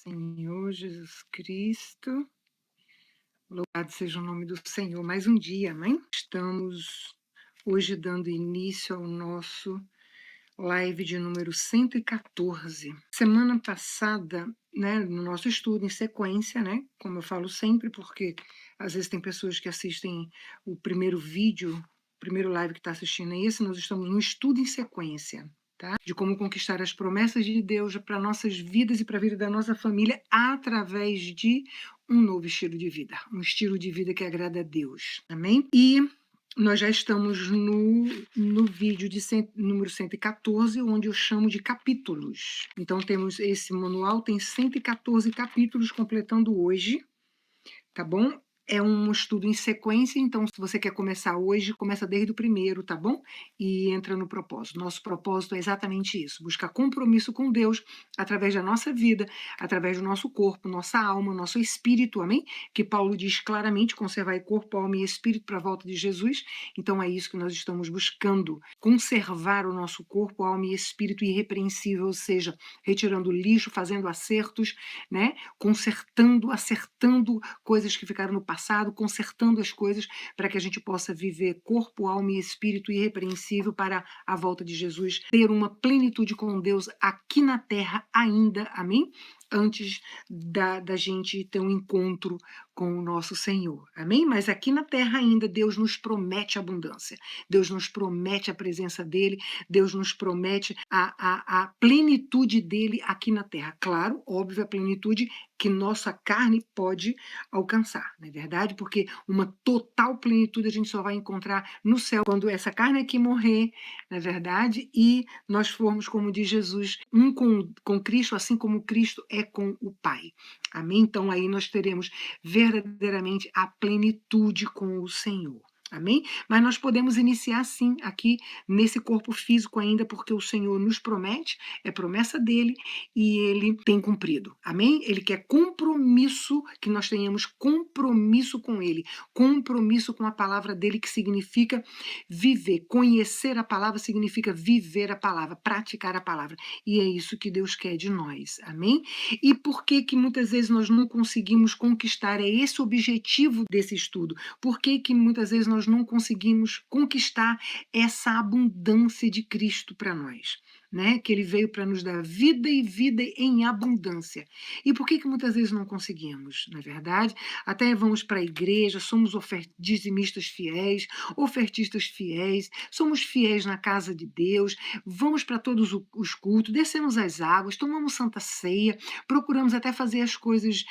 Senhor Jesus Cristo, louvado seja o nome do Senhor. Mais um dia, amém? Estamos hoje dando início ao nosso live de número 114. Semana passada, no nosso estudo em sequência, como eu falo sempre, porque às vezes tem pessoas que assistem o primeiro vídeo, o primeiro live que está assistindo é esse, nós estamos no estudo em sequência. Tá? De como conquistar as promessas de Deus para nossas vidas e para a vida da nossa família através de um novo estilo de vida, um estilo de vida que agrada a Deus, amém? E nós já estamos no vídeo de número 114, onde eu chamo de capítulos. Então temos esse manual, tem 114 capítulos, completando hoje, tá bom? É um estudo em sequência, então se você quer começar hoje, começa desde o primeiro, tá bom? E entra no propósito. Nosso propósito é exatamente isso, buscar compromisso com Deus através da nossa vida, através do nosso corpo, nossa alma, nosso espírito, amém? Que Paulo diz claramente, conservar corpo, alma e espírito para a volta de Jesus. Então é isso que nós estamos buscando, conservar o nosso corpo, alma e espírito irrepreensível, ou seja, retirando lixo, fazendo acertos, consertando, acertando coisas que ficaram no passado, consertando as coisas para que a gente possa viver corpo, alma e espírito irrepreensível para a volta de Jesus, ter uma plenitude com Deus aqui na terra ainda, amém? Antes da gente ter um encontro com o nosso Senhor, amém? Mas aqui na terra ainda Deus nos promete abundância, Deus nos promete a presença dEle, Deus nos promete a plenitude dEle aqui na terra. Claro, óbvio, a plenitude que nossa carne pode alcançar, não é verdade? Porque uma total plenitude a gente só vai encontrar no céu, quando essa carne aqui morrer, não é verdade? E nós formos, como diz Jesus, um com Cristo, assim como Cristo é com o Pai. Amém? Então aí nós teremos verdadeiramente a plenitude com o Senhor. Amém? Mas nós podemos iniciar sim aqui nesse corpo físico ainda, porque o Senhor nos promete, é promessa dele e ele tem cumprido. Amém? Ele quer compromisso, que nós tenhamos compromisso com ele, compromisso com a palavra dele, que significa viver. Conhecer a palavra significa viver a palavra, praticar a palavra. E é isso que Deus quer de nós. Amém? E por que que muitas vezes nós não conseguimos conquistar? É esse o objetivo desse estudo. Por que que muitas vezes nós não conseguimos conquistar essa abundância de Cristo para nós? Que ele veio para nos dar vida e vida em abundância. E por que que muitas vezes não conseguimos? Na verdade, até vamos para a igreja, somos dizimistas fiéis, ofertistas fiéis, somos fiéis na casa de Deus, vamos para todos os cultos, descemos as águas, tomamos santa ceia, procuramos até fazer as coisas,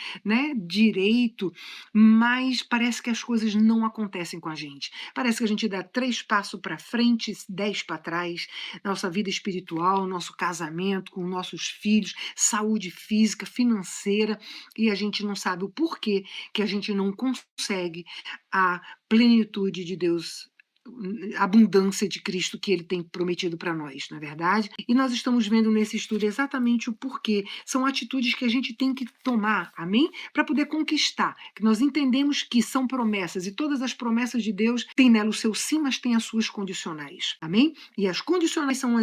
direito, mas parece que as coisas não acontecem com a gente. Parece que a gente dá 3 passos para frente, 10 para trás, nossa vida espiritual, nosso casamento, com nossos filhos, saúde física, financeira, e a gente não sabe o porquê que a gente não consegue a plenitude de Deus, a abundância de Cristo que ele tem prometido para nós, não é verdade? E nós estamos vendo nesse estudo exatamente o porquê. São atitudes que a gente tem que tomar, amém? Para poder conquistar, que nós entendemos que são promessas, e todas as promessas de Deus têm nela o seu sim, mas têm as suas condicionais, amém? E as condicionais são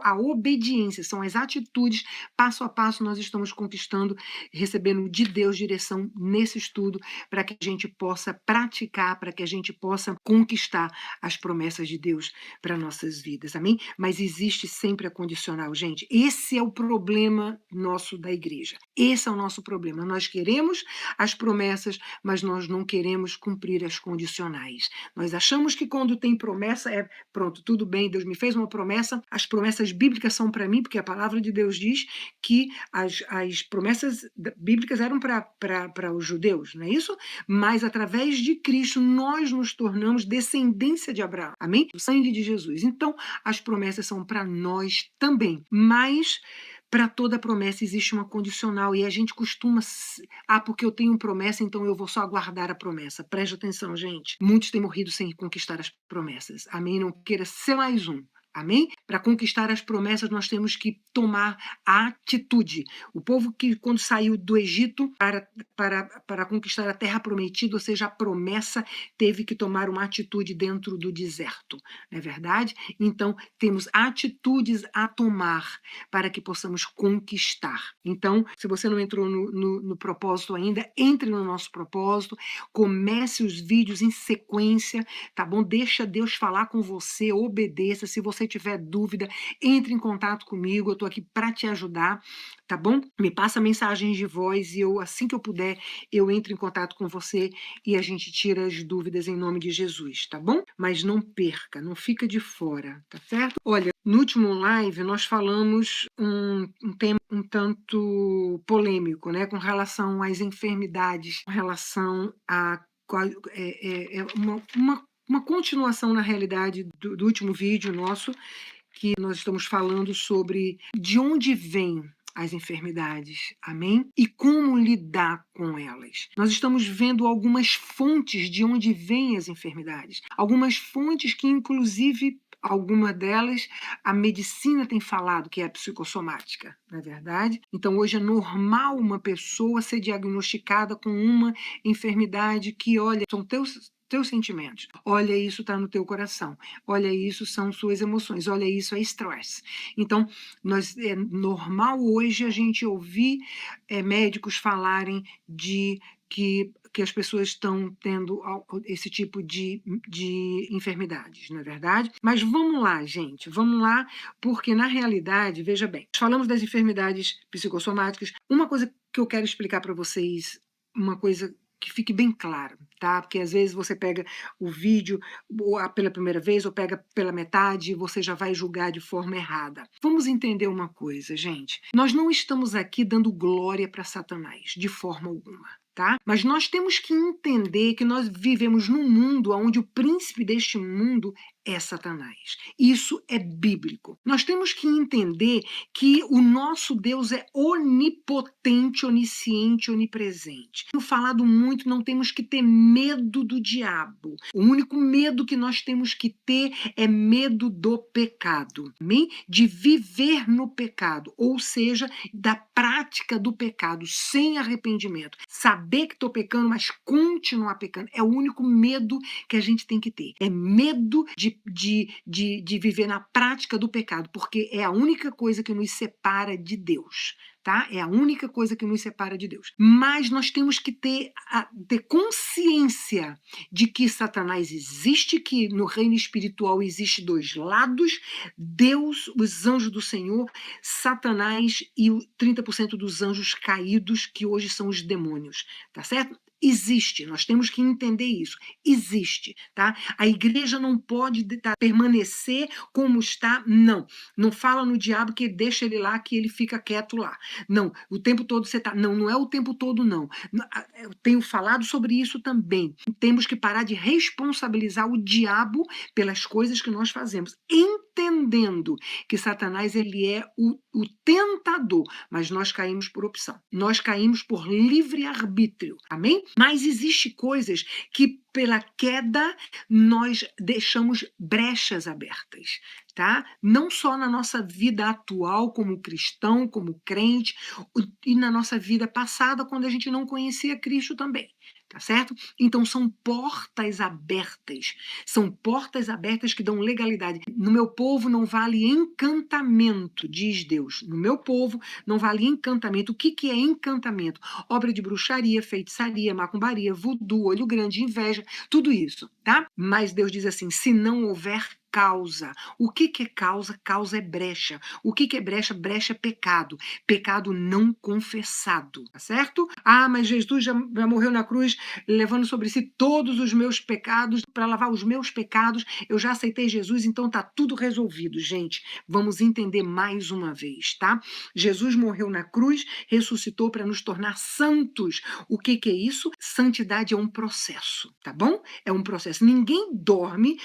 a obediência, são as atitudes, passo a passo nós estamos conquistando, recebendo de Deus direção nesse estudo, para que a gente possa praticar, para que a gente possa conquistar as promessas de Deus para nossas vidas, amém? Mas existe sempre a condicional, gente. Esse é o problema nosso da igreja. Esse é o nosso problema. Nós queremos as promessas, mas nós não queremos cumprir as condicionais. Nós achamos que quando tem promessa, pronto, tudo bem, Deus me fez uma promessa, as promessas bíblicas são para mim, porque a palavra de Deus diz que as promessas bíblicas eram para os judeus, não é isso? Mas através de Cristo nós nos tornamos descendência de Abraão, amém? O sangue de Jesus. Então, as promessas são para nós também, mas para toda promessa existe uma condicional, e a gente costuma, porque eu tenho promessa, então eu vou só aguardar a promessa. Preste atenção, gente. Muitos têm morrido sem conquistar as promessas, amém? Não queira ser mais um. Amém? Para conquistar as promessas, nós temos que tomar a atitude. O povo que, quando saiu do Egito para conquistar a terra prometida, ou seja, a promessa, teve que tomar uma atitude dentro do deserto. Não é verdade? Então, temos atitudes a tomar para que possamos conquistar. Então, se você não entrou no propósito ainda, entre no nosso propósito, comece os vídeos em sequência, tá bom? Deixa Deus falar com você, obedeça. Se você tiver dúvida, entre em contato comigo, eu estou aqui para te ajudar, tá bom? Me passa mensagens de voz e eu, assim que eu puder, eu entro em contato com você e a gente tira as dúvidas em nome de Jesus, tá bom? Mas não perca, não fica de fora, tá certo? Olha, no último live nós falamos um tema um tanto polêmico, né, com relação às enfermidades, com relação a uma continuação, na realidade, do último vídeo nosso, que nós estamos falando sobre de onde vêm as enfermidades, amém? E como lidar com elas. Nós estamos vendo algumas fontes de onde vêm as enfermidades, algumas fontes que, inclusive, alguma delas a medicina tem falado que é a psicossomática, não é verdade? Então hoje é normal uma pessoa ser diagnosticada com uma enfermidade que, olha, são teus sentimentos. Olha, isso está no teu coração. Olha, isso são suas emoções. Olha, isso é estresse. Então, é normal hoje a gente ouvir médicos falarem de que as pessoas estão tendo esse tipo de enfermidades, não é verdade? Mas vamos lá, gente, vamos lá, porque na realidade, veja bem, nós falamos das enfermidades psicossomáticas. Uma coisa que eu quero explicar para vocês, uma coisa que fique bem claro, tá? Porque às vezes você pega o vídeo pela primeira vez ou pega pela metade e você já vai julgar de forma errada. Vamos entender uma coisa, gente. Nós não estamos aqui dando glória para Satanás, de forma alguma. Tá? Mas nós temos que entender que nós vivemos num mundo onde o príncipe deste mundo é Satanás. Isso é bíblico. Nós temos que entender que o nosso Deus é onipotente, onisciente, onipresente. Tenho falado muito, não temos que ter medo do diabo. O único medo que nós temos que ter é medo do pecado, amém? De viver no pecado, ou seja, da prática do pecado sem arrependimento. Saber que estou pecando, mas continuar pecando. É o único medo que a gente tem que ter. É medo de viver na prática do pecado, porque é a única coisa que nos separa de Deus. Tá? É a única coisa que nos separa de Deus. Mas nós temos que ter consciência de que Satanás existe, que no reino espiritual existe dois lados, Deus, os anjos do Senhor, Satanás e 30% dos anjos caídos, que hoje são os demônios, tá certo? Existe, nós temos que entender isso. Existe, tá? A igreja não pode permanecer como está, não. Não fala no diabo que deixa ele lá, que ele fica quieto lá. Não, o tempo todo você tá. Não, não é o tempo todo, não. Eu tenho falado sobre isso também. Temos que parar de responsabilizar o diabo pelas coisas que nós fazemos, entendendo que Satanás ele é o tentador, mas nós caímos por opção. Nós caímos por livre-arbítrio, amém? Mas existe coisas que pela queda nós deixamos brechas abertas, tá? Não só na nossa vida atual como cristão, como crente, e na nossa vida passada quando a gente não conhecia Cristo também. Tá certo? Então são portas abertas que dão legalidade. No meu povo não vale encantamento, diz Deus. No meu povo não vale encantamento. O que é encantamento? Obra de bruxaria, feitiçaria, macumbaria, voodoo, olho grande, inveja, tudo isso, tá? Mas Deus diz assim, se não houver causa. O que é causa? Causa é brecha. O que é brecha? Brecha é pecado. Pecado não confessado, tá certo? Ah, mas Jesus já morreu na cruz levando sobre si todos os meus pecados, para lavar os meus pecados, eu já aceitei Jesus, então tá tudo resolvido, gente. Vamos entender mais uma vez, tá? Jesus morreu na cruz, ressuscitou para nos tornar santos. O que é isso? Santidade é um processo, tá bom? É um processo. Ninguém dorme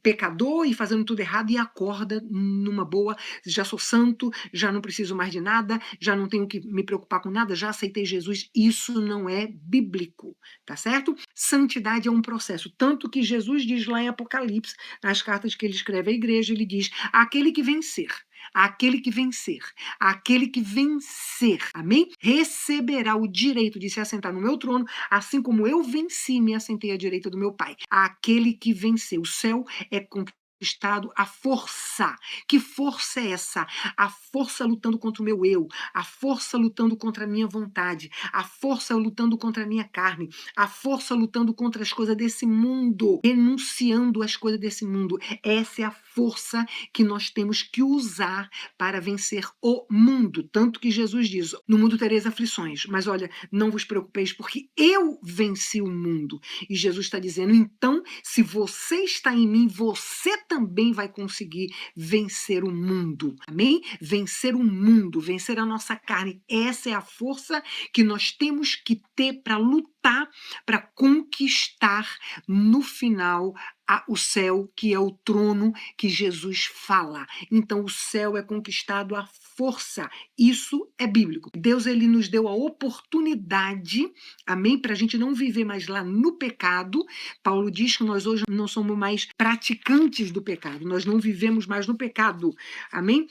pecador pecador e fazendo tudo errado e acorda numa boa, já sou santo, já não preciso mais de nada, já não tenho que me preocupar com nada, já aceitei Jesus. Isso não é bíblico, tá certo? Santidade é um processo, tanto que Jesus diz lá em Apocalipse, nas cartas que ele escreve à igreja, ele diz: aquele que vencer, aquele que vencer, aquele que vencer, amém? Receberá o direito de se assentar no meu trono, assim como eu venci e me assentei à direita do meu Pai. Aquele que venceu. O céu é conquistado à força. Que força é essa? A força lutando contra o meu eu, a força lutando contra a minha vontade, a força lutando contra a minha carne, a força lutando contra as coisas desse mundo, renunciando às coisas desse mundo. Essa é a força que nós temos que usar para vencer o mundo. Tanto que Jesus diz: no mundo tereis aflições, mas olha, não vos preocupeis, porque eu venci o mundo. E Jesus está dizendo: então, se você está em mim, você também vai conseguir vencer o mundo. Amém? Vencer o mundo, vencer a nossa carne. Essa é a força que nós temos que ter para lutar, para conquistar no final o céu, que é o trono que Jesus fala. Então, o céu é conquistado à força. Isso é bíblico. Deus, ele nos deu a oportunidade, amém, para a gente não viver mais lá no pecado. Paulo diz que nós hoje não somos mais praticantes do pecado, nós não vivemos mais no pecado, amém?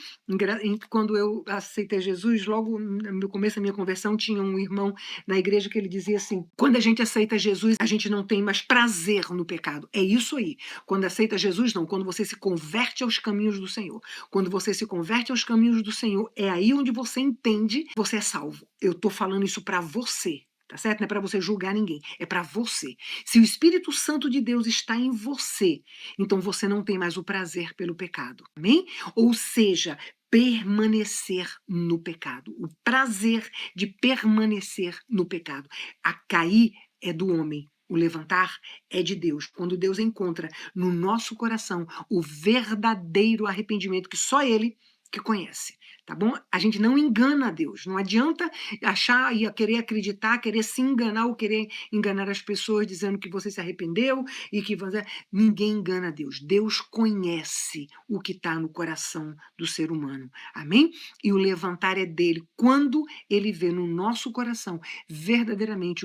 Quando eu aceitei Jesus, logo no começo da minha conversão, tinha um irmão na igreja que ele dizia assim: quando a gente aceita Jesus, a gente não tem mais prazer no pecado. É isso aí. Quando aceita Jesus, não. Quando você se converte aos caminhos do Senhor. Quando você se converte aos caminhos do Senhor, é aí onde você entende que você é salvo. Eu estou falando isso para você. Tá certo? Não é para você julgar ninguém, é para você. Se o Espírito Santo de Deus está em você, então você não tem mais o prazer pelo pecado. Amém? Ou seja, permanecer no pecado. O prazer de permanecer no pecado. A cair é do homem. O levantar é de Deus. Quando Deus encontra no nosso coração o verdadeiro arrependimento que só Ele que conhece, tá bom? A gente não engana a Deus. Não adianta achar e querer acreditar, querer se enganar ou querer enganar as pessoas dizendo que você se arrependeu e que você... Ninguém engana a Deus. Deus conhece o que está no coração do ser humano. Amém? E o levantar é dele quando ele vê no nosso coração verdadeiramente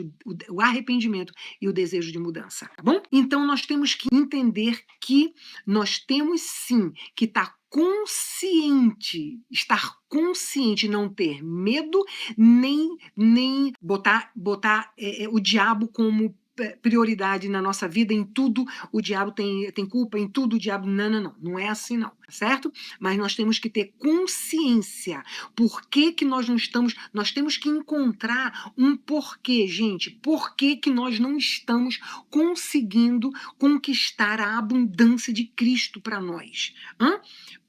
o arrependimento e o desejo de mudança, tá bom? Então nós temos que entender que nós temos sim que estar consciente, não ter medo, nem botar o diabo como prioridade na nossa vida. Em tudo o diabo tem culpa, em tudo o diabo... Não é assim não, tá certo? Mas nós temos que ter consciência. Por que nós não estamos... Nós temos que encontrar um porquê, gente. Por que nós não estamos conseguindo conquistar a abundância de Cristo para nós?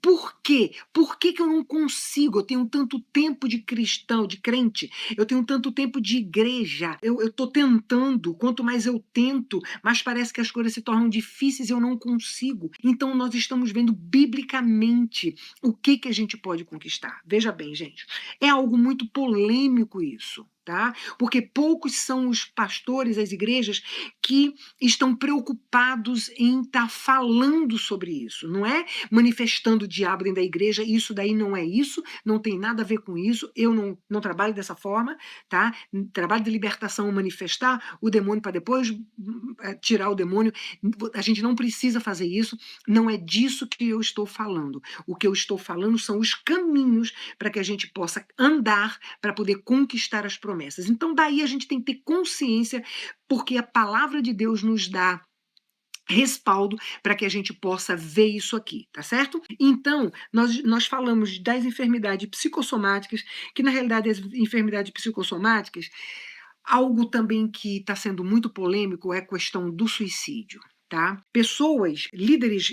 Por quê? Por que eu não consigo? Eu tenho tanto tempo de cristão, de crente, eu tenho tanto tempo de igreja, eu estou tentando, quanto mais eu tento, mais parece que as coisas se tornam difíceis e eu não consigo. Então nós estamos vendo biblicamente o que a gente pode conquistar. Veja bem, gente, é algo muito polêmico isso. Tá? Porque poucos são os pastores, as igrejas, que estão preocupados em estar falando sobre isso. Não é manifestando o diabo dentro da igreja, isso daí não é isso, não tem nada a ver com isso, eu não trabalho dessa forma, tá? Trabalho de libertação, manifestar o demônio para depois tirar o demônio. A gente não precisa fazer isso, não é disso que eu estou falando. O que eu estou falando são os caminhos para que a gente possa andar para poder conquistar as promessas. Então daí a gente tem que ter consciência, porque a palavra de Deus nos dá respaldo para que a gente possa ver isso aqui, tá certo? Então, nós falamos das enfermidades psicossomáticas, que na realidade as enfermidades psicossomáticas, algo também que está sendo muito polêmico é a questão do suicídio. Tá? Pessoas, líderes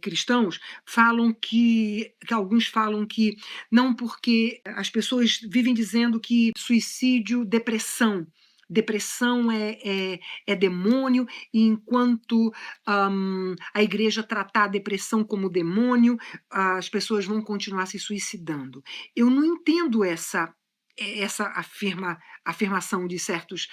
cristãos, falam que alguns falam que não, porque as pessoas vivem dizendo que suicídio, depressão é demônio, e enquanto a igreja tratar a depressão como demônio, as pessoas vão continuar se suicidando. Eu não entendo essa afirmação de certos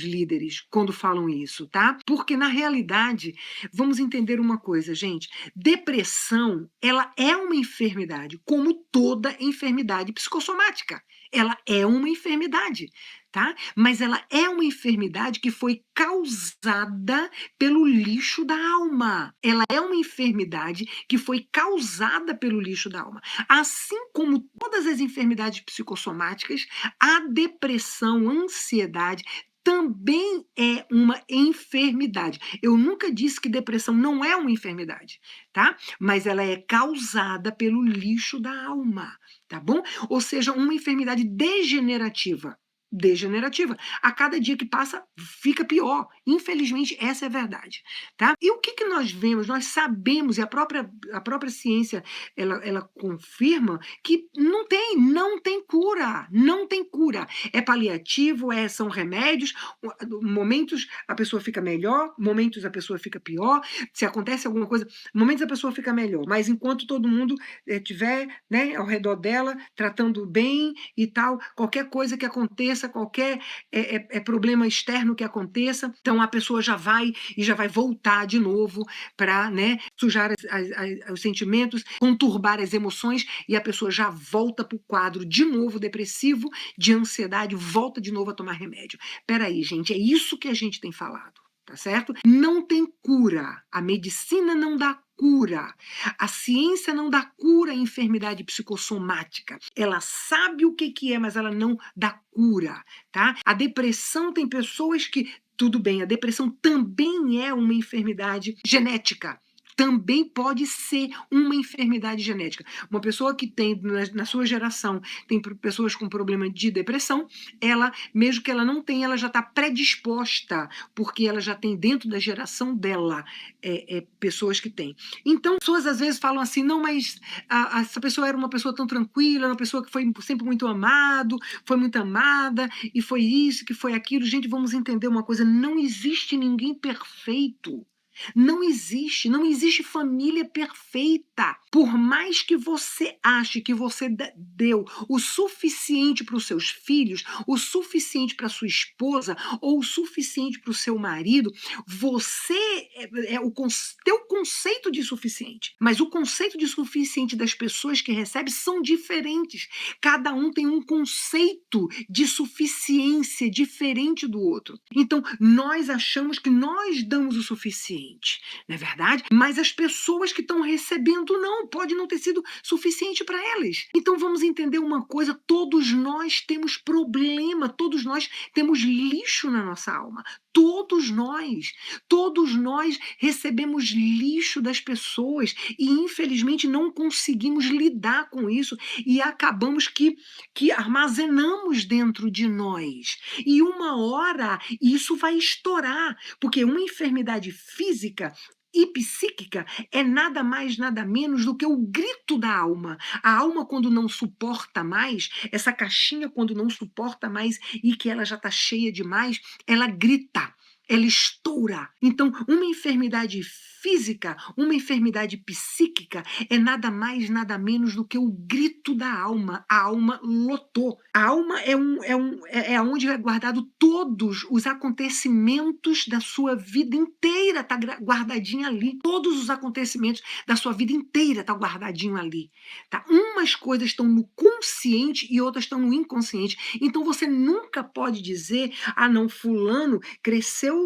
líderes quando falam isso, tá? Porque na realidade, vamos entender uma coisa, gente, depressão, ela é uma enfermidade, como toda enfermidade psicossomática. Ela é uma enfermidade, tá? Mas ela é uma enfermidade que foi causada pelo lixo da alma. Ela é uma enfermidade que foi causada pelo lixo da alma. Assim como todas as enfermidades psicossomáticas, a depressão, a ansiedade também é uma enfermidade. Eu nunca disse que depressão não é uma enfermidade, tá? Mas ela é causada pelo lixo da alma, tá bom? Ou seja, uma enfermidade degenerativa. Degenerativa. A cada dia que passa, fica pior. Infelizmente, essa é a verdade, tá? E o que nós vemos? Nós sabemos, e a própria ciência, ela confirma que não tem cura, não tem cura. É paliativo, são remédios, momentos a pessoa fica melhor, momentos a pessoa fica pior, se acontece alguma coisa, momentos a pessoa fica melhor, mas enquanto todo mundo estiver, né, ao redor dela, tratando bem e tal, qualquer coisa que aconteça, qualquer problema externo que aconteça, então a pessoa já vai voltar de novo para, né, sujar os sentimentos, conturbar as emoções, e a pessoa já volta para o quadro de novo depressivo, de ansiedade, volta de novo a tomar remédio. Peraí, gente, é isso que a gente tem falado, tá certo? Não tem cura. A medicina não dá cura. A ciência não dá cura à enfermidade psicossomática. Ela sabe o que é, mas ela não dá cura, tá? A depressão, tem pessoas que, tudo bem, a depressão também é uma enfermidade genética. Também pode ser uma enfermidade genética. Uma pessoa que tem, na sua geração, tem pessoas com problema de depressão, ela, mesmo que ela não tenha, ela já está predisposta, porque ela já tem dentro da geração dela pessoas que têm. Então, pessoas às vezes falam assim, não, mas essa pessoa era uma pessoa tão tranquila, uma pessoa que foi sempre muito amado, foi muito amada, e foi isso, que foi aquilo. Gente, vamos entender uma coisa, não existe ninguém perfeito. Não existe família perfeita. Por mais que você ache que você deu o suficiente para os seus filhos, o suficiente para sua esposa ou o suficiente para o seu marido, você o teu conceito de suficiente. Mas o conceito de suficiente das pessoas que recebem são diferentes. Cada um tem um conceito de suficiência diferente do outro. Então, nós achamos que nós damos o suficiente, não é verdade? Mas as pessoas que estão recebendo não, pode não ter sido suficiente para elas. Então vamos entender uma coisa, todos nós temos problema, todos nós temos lixo na nossa alma. Todos nós recebemos lixo das pessoas e infelizmente não conseguimos lidar com isso e acabamos que armazenamos dentro de nós. E uma hora isso vai estourar, porque uma enfermidade física e psíquica é nada mais, nada menos do que o grito da alma. A alma, quando não suporta mais, essa caixinha, quando não suporta mais e que ela já está cheia demais, ela grita. Ela estoura. Então, uma enfermidade física, uma enfermidade psíquica é nada mais, nada menos do que o grito da alma. A alma lotou. A alma é onde é guardado todos os acontecimentos da sua vida inteira, está guardadinho ali. Todos os acontecimentos da sua vida inteira está guardadinho ali. Tá? Umas coisas estão no consciente e outras estão no inconsciente. Então você nunca pode dizer, não, fulano cresceu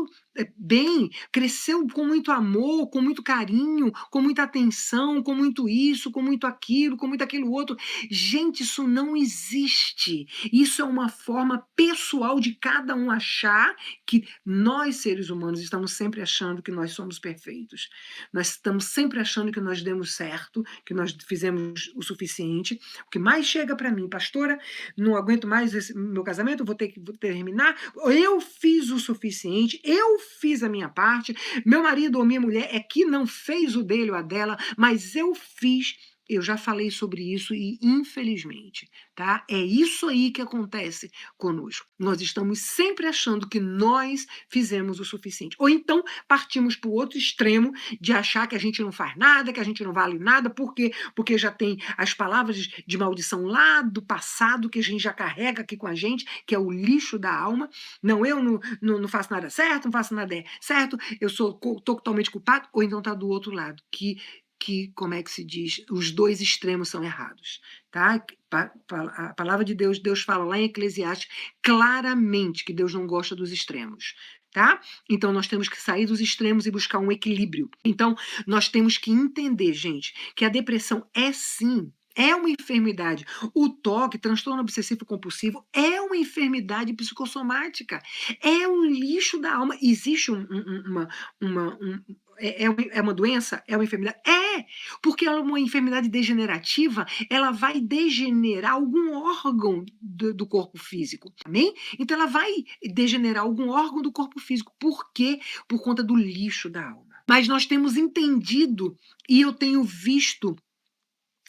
bem, cresceu com muito amor, com muito carinho, com muita atenção, com muito isso, com muito aquilo outro. Gente, isso não existe. Isso é uma forma pessoal de cada um achar que nós, seres humanos, estamos sempre achando que nós somos perfeitos. Nós estamos sempre achando que nós demos certo, que nós fizemos o suficiente. O que mais chega para mim, pastora, não aguento mais meu casamento, vou ter que terminar. Eu fiz o suficiente, eu fiz a minha parte, meu marido ou minha mulher é que não fez o dele ou a dela, mas eu fiz. Eu já falei sobre isso e, infelizmente, tá? É isso aí que acontece conosco. Nós estamos sempre achando que nós fizemos o suficiente. Ou então partimos para o outro extremo de achar que a gente não faz nada, que a gente não vale nada, por quê? Porque já tem as palavras de maldição lá do passado que a gente já carrega aqui com a gente, que é o lixo da alma. Não, eu não faço nada certo, não faço nada certo, eu estou totalmente culpado, ou então está do outro lado, como é que se diz, os dois extremos são errados, tá? A palavra de Deus, Deus fala lá em Eclesiastes claramente que Deus não gosta dos extremos, tá? Então nós temos que sair dos extremos e buscar um equilíbrio. Então nós temos que entender, gente, que a depressão é uma enfermidade. O TOC, transtorno obsessivo compulsivo, é uma enfermidade psicossomática. É um lixo da alma. Existe é uma doença? É uma enfermidade? É! Porque ela é uma enfermidade degenerativa, ela vai degenerar algum órgão do corpo físico. Amém? Então ela vai degenerar algum órgão do corpo físico. Por quê? Por conta do lixo da alma. Mas nós temos entendido, e eu tenho visto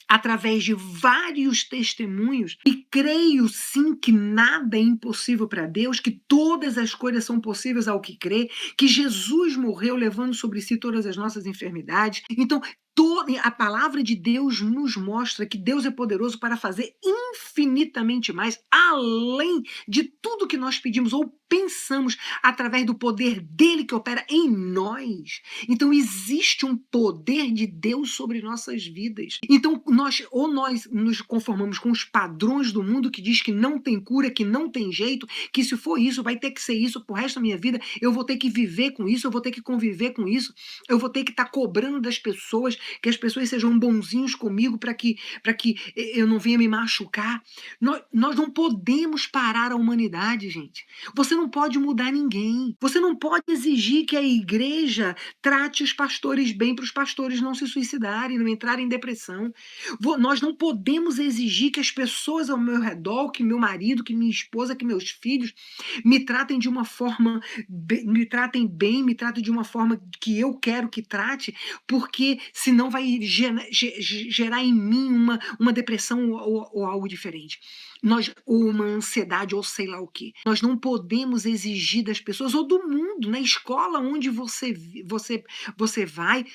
através de vários testemunhos, e creio sim que nada é impossível para Deus, que todas as coisas são possíveis ao que crê, que Jesus morreu levando sobre si todas as nossas enfermidades. Então, a palavra de Deus nos mostra que Deus é poderoso para fazer infinitamente mais, além de tudo que nós pedimos ou pensamos, através do poder dele que opera em nós. Então existe um poder de Deus sobre nossas vidas. Então nós nos conformamos com os padrões do mundo que diz que não tem cura, que não tem jeito, que se for isso vai ter que ser isso pro resto da minha vida, eu vou ter que viver com isso, eu vou ter que conviver com isso, eu vou ter que estar cobrando das pessoas, que as pessoas sejam bonzinhos comigo para que eu não venha me machucar. Nós não podemos parar a humanidade, gente. Você não pode mudar ninguém. Você não pode exigir que a igreja trate os pastores bem para os pastores não se suicidarem, não entrarem em depressão. Nós não podemos exigir que as pessoas ao meu redor, que meu marido, que minha esposa, que meus filhos me tratem de uma forma, me tratem bem, me tratem de uma forma que eu quero que trate, porque senão vai gerar em mim uma depressão ou algo diferente. Ou uma ansiedade, ou sei lá o quê. Nós não podemos exigir das pessoas, ou do mundo, na escola onde você vai,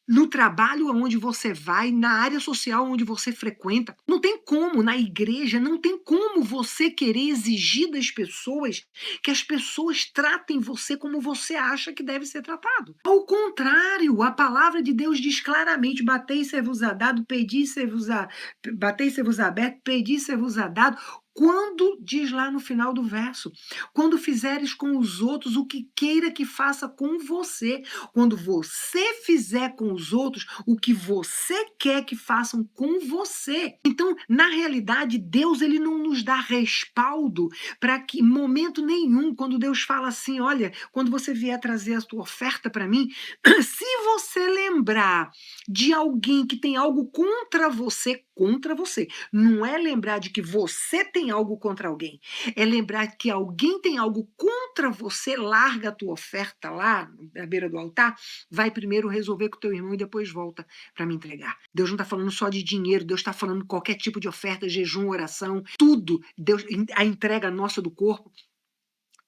no trabalho aonde você vai, na área social onde você frequenta. Não tem como, na igreja, não tem como você querer exigir das pessoas que as pessoas tratem você como você acha que deve ser tratado. Ao contrário, a palavra de Deus diz claramente: batei e ser-vos-á dado, pedi e ser-vos-á, batei e ser-vos-á aberto, pedi e ser-vos-á dado. Quando, diz lá no final do verso, quando fizeres com os outros o que queira que faça com você, quando você fizer com os outros o que você quer que façam com você. Então, na realidade, Deus ele não nos dá respaldo para que, em momento nenhum, quando Deus fala assim, olha, quando você vier trazer a sua oferta para mim, se você lembrar de alguém que tem algo contra você, não é lembrar de que você tem algo contra alguém, é lembrar que alguém tem algo contra você, larga a tua oferta lá na beira do altar, vai primeiro resolver com o teu irmão e depois volta para me entregar. Deus não está falando só de dinheiro, Deus está falando de qualquer tipo de oferta, jejum, oração, tudo. Deus, a entrega nossa do corpo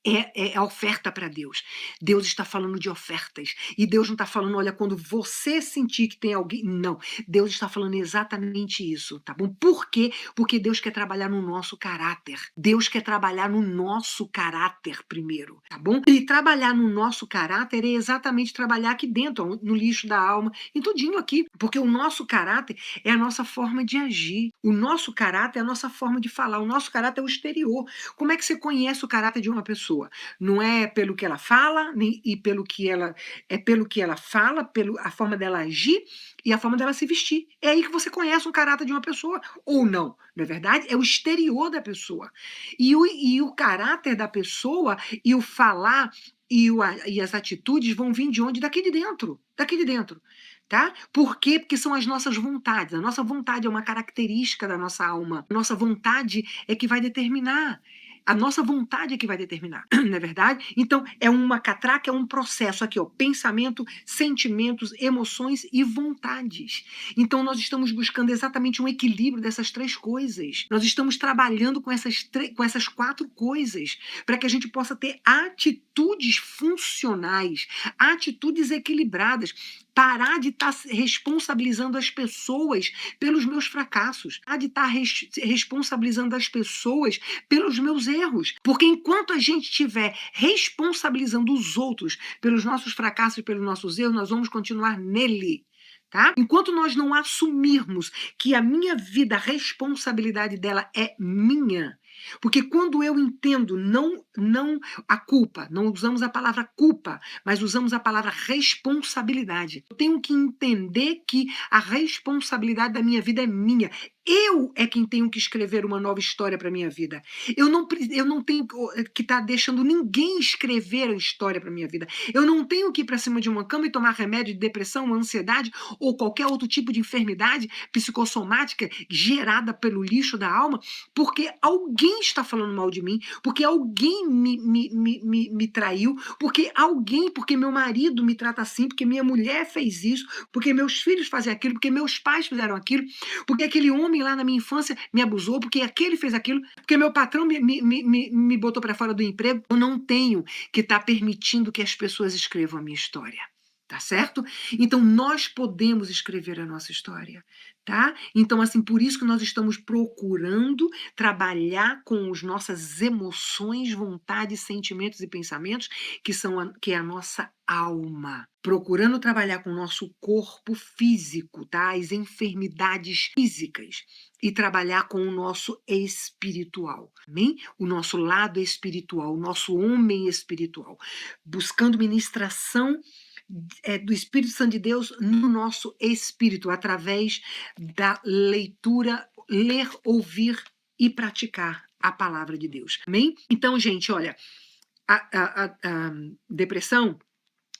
é a oferta para Deus. Deus está falando de ofertas. E Deus não está falando, olha, quando você sentir que tem alguém. Não. Deus está falando exatamente isso, tá bom? Por quê? Porque Deus quer trabalhar no nosso caráter. Deus quer trabalhar no nosso caráter primeiro, tá bom? E trabalhar no nosso caráter é exatamente trabalhar aqui dentro, no lixo da alma, em tudinho aqui. Porque o nosso caráter é a nossa forma de agir. O nosso caráter é a nossa forma de falar. O nosso caráter é o exterior. Como é que você conhece o caráter de uma pessoa? Não é pelo que ela fala, e pelo que ela fala, a forma dela agir e a forma dela se vestir. É aí que você conhece o caráter de uma pessoa ou não é verdade? É o exterior da pessoa. E o caráter da pessoa e o falar e as atitudes vão vir de onde? Daqui de dentro. Daqui de dentro. Tá? Por quê? Porque são as nossas vontades. A nossa vontade é uma característica da nossa alma. A nossa vontade é que vai determinar. A nossa vontade é que vai determinar, não é verdade? Então, é uma catraca, é um processo aqui, ó, pensamento, sentimentos, emoções e vontades. Então, nós estamos buscando exatamente um equilíbrio dessas três coisas. Nós estamos trabalhando com essas quatro coisas para que a gente possa ter atitudes funcionais, atitudes equilibradas, parar de estar responsabilizando as pessoas pelos meus fracassos, parar de estar responsabilizando as pessoas pelos meus erros. Porque enquanto a gente estiver responsabilizando os outros pelos nossos fracassos e pelos nossos erros, nós vamos continuar nele. Tá? Enquanto nós não assumirmos que a minha vida, a responsabilidade dela é minha, porque quando eu entendo não a culpa, não usamos a palavra culpa, mas usamos a palavra responsabilidade. Eu tenho que entender que a responsabilidade da minha vida é minha. Eu é quem tenho que escrever uma nova história para minha vida. Eu não tenho que estar deixando ninguém escrever a história para minha vida. Eu não tenho que ir para cima de uma cama e tomar remédio de depressão, ansiedade ou qualquer outro tipo de enfermidade psicossomática gerada pelo lixo da alma, porque alguém está falando mal de mim, porque alguém me traiu, porque meu marido me trata assim, porque minha mulher fez isso, porque meus filhos fazem aquilo, porque meus pais fizeram aquilo, porque aquele homem lá na minha infância me abusou, porque aquele fez aquilo, porque meu patrão me botou para fora do emprego. Eu não tenho que estar permitindo que as pessoas escrevam a minha história. Tá certo? Então, nós podemos escrever a nossa história, tá? Então, assim, por isso que nós estamos procurando trabalhar com as nossas emoções, vontades, sentimentos e pensamentos, que é a nossa alma. Procurando trabalhar com o nosso corpo físico, tá? As enfermidades físicas. E trabalhar com o nosso espiritual, amém? O nosso lado espiritual, o nosso homem espiritual. Buscando ministração do Espírito Santo de Deus no nosso espírito, através da leitura, ler, ouvir e praticar a palavra de Deus. Amém? Então, gente, olha, a depressão,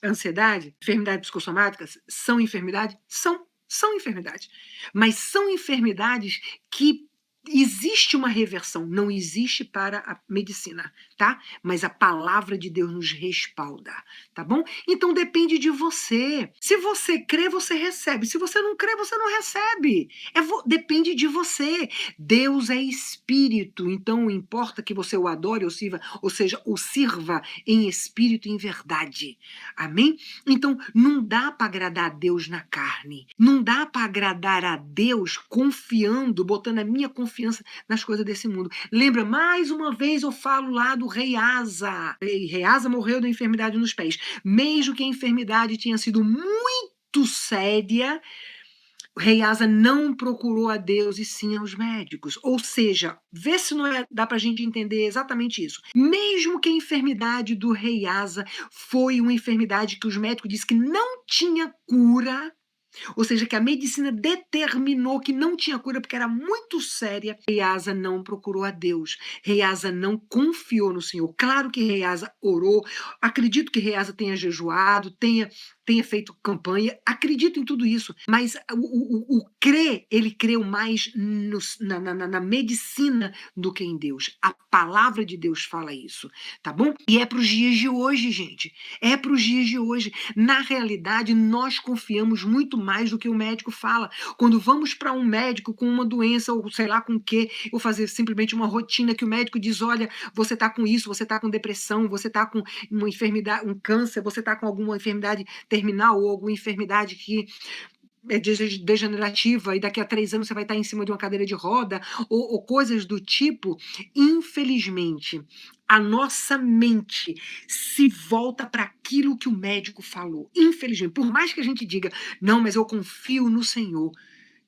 ansiedade, enfermidades psicossomáticas são enfermidades? São enfermidades. Mas são enfermidades que existe uma reversão, não existe para a medicina, tá? Mas a palavra de Deus nos respalda, tá bom? Então depende de você. Se você crê, você recebe. Se você não crê, você não recebe. Depende de você. Deus é espírito, então importa que você o adore, ou seja, o sirva em espírito e em verdade. Amém? Então não dá para agradar a Deus na carne. Não dá para agradar a Deus confiando, botando a minha confiança nas coisas desse mundo. Lembra, mais uma vez eu falo lá do rei Asa. Rei Asa morreu da enfermidade nos pés. Mesmo que a enfermidade tenha sido muito séria, o rei Asa não procurou a Deus e sim aos médicos. Ou seja, vê se não dá para a gente entender exatamente isso. Mesmo que a enfermidade do rei Asa foi uma enfermidade que os médicos disseram que não tinha cura, ou seja, que a medicina determinou que não tinha cura porque era muito séria, Rei Asa não procurou a Deus. Rei Asa não confiou no Senhor. Claro que Rei Asa orou, acredito que Rei Asa tenha jejuado, tenha feito campanha, acredito em tudo isso, mas o crer, ele creu mais na medicina do que em Deus. A palavra de Deus fala isso, tá bom? E é para os dias de hoje, gente. É para os dias de hoje. Na realidade, nós confiamos muito mais do que o médico fala. Quando vamos para um médico com uma doença, ou sei lá com o quê, ou fazer simplesmente uma rotina que o médico diz, olha, você está com isso, você está com depressão, você está com uma enfermidade, um câncer, você está com alguma enfermidade terminal ou alguma enfermidade que é degenerativa e daqui a 3 anos você vai estar em cima de uma cadeira de roda ou coisas do tipo, infelizmente, a nossa mente se volta para aquilo que o médico falou. Infelizmente, por mais que a gente diga, não, mas eu confio no Senhor.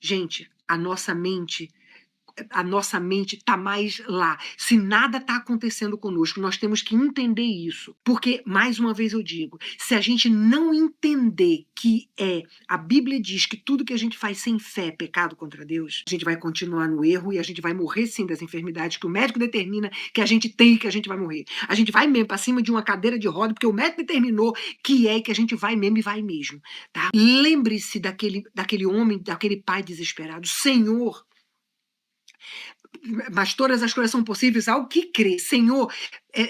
Gente, a nossa mente está mais lá. Se nada está acontecendo conosco, nós temos que entender isso. Porque, mais uma vez eu digo, se a gente não entender que a Bíblia diz que tudo que a gente faz sem fé é pecado contra Deus, a gente vai continuar no erro e a gente vai morrer sim das enfermidades que o médico determina que a gente tem e que a gente vai morrer. A gente vai mesmo para cima de uma cadeira de roda porque o médico determinou que a gente vai mesmo e vai mesmo. Tá? Lembre-se daquele homem, daquele pai desesperado. Senhor, mas todas as coisas são possíveis ao que crê. Senhor,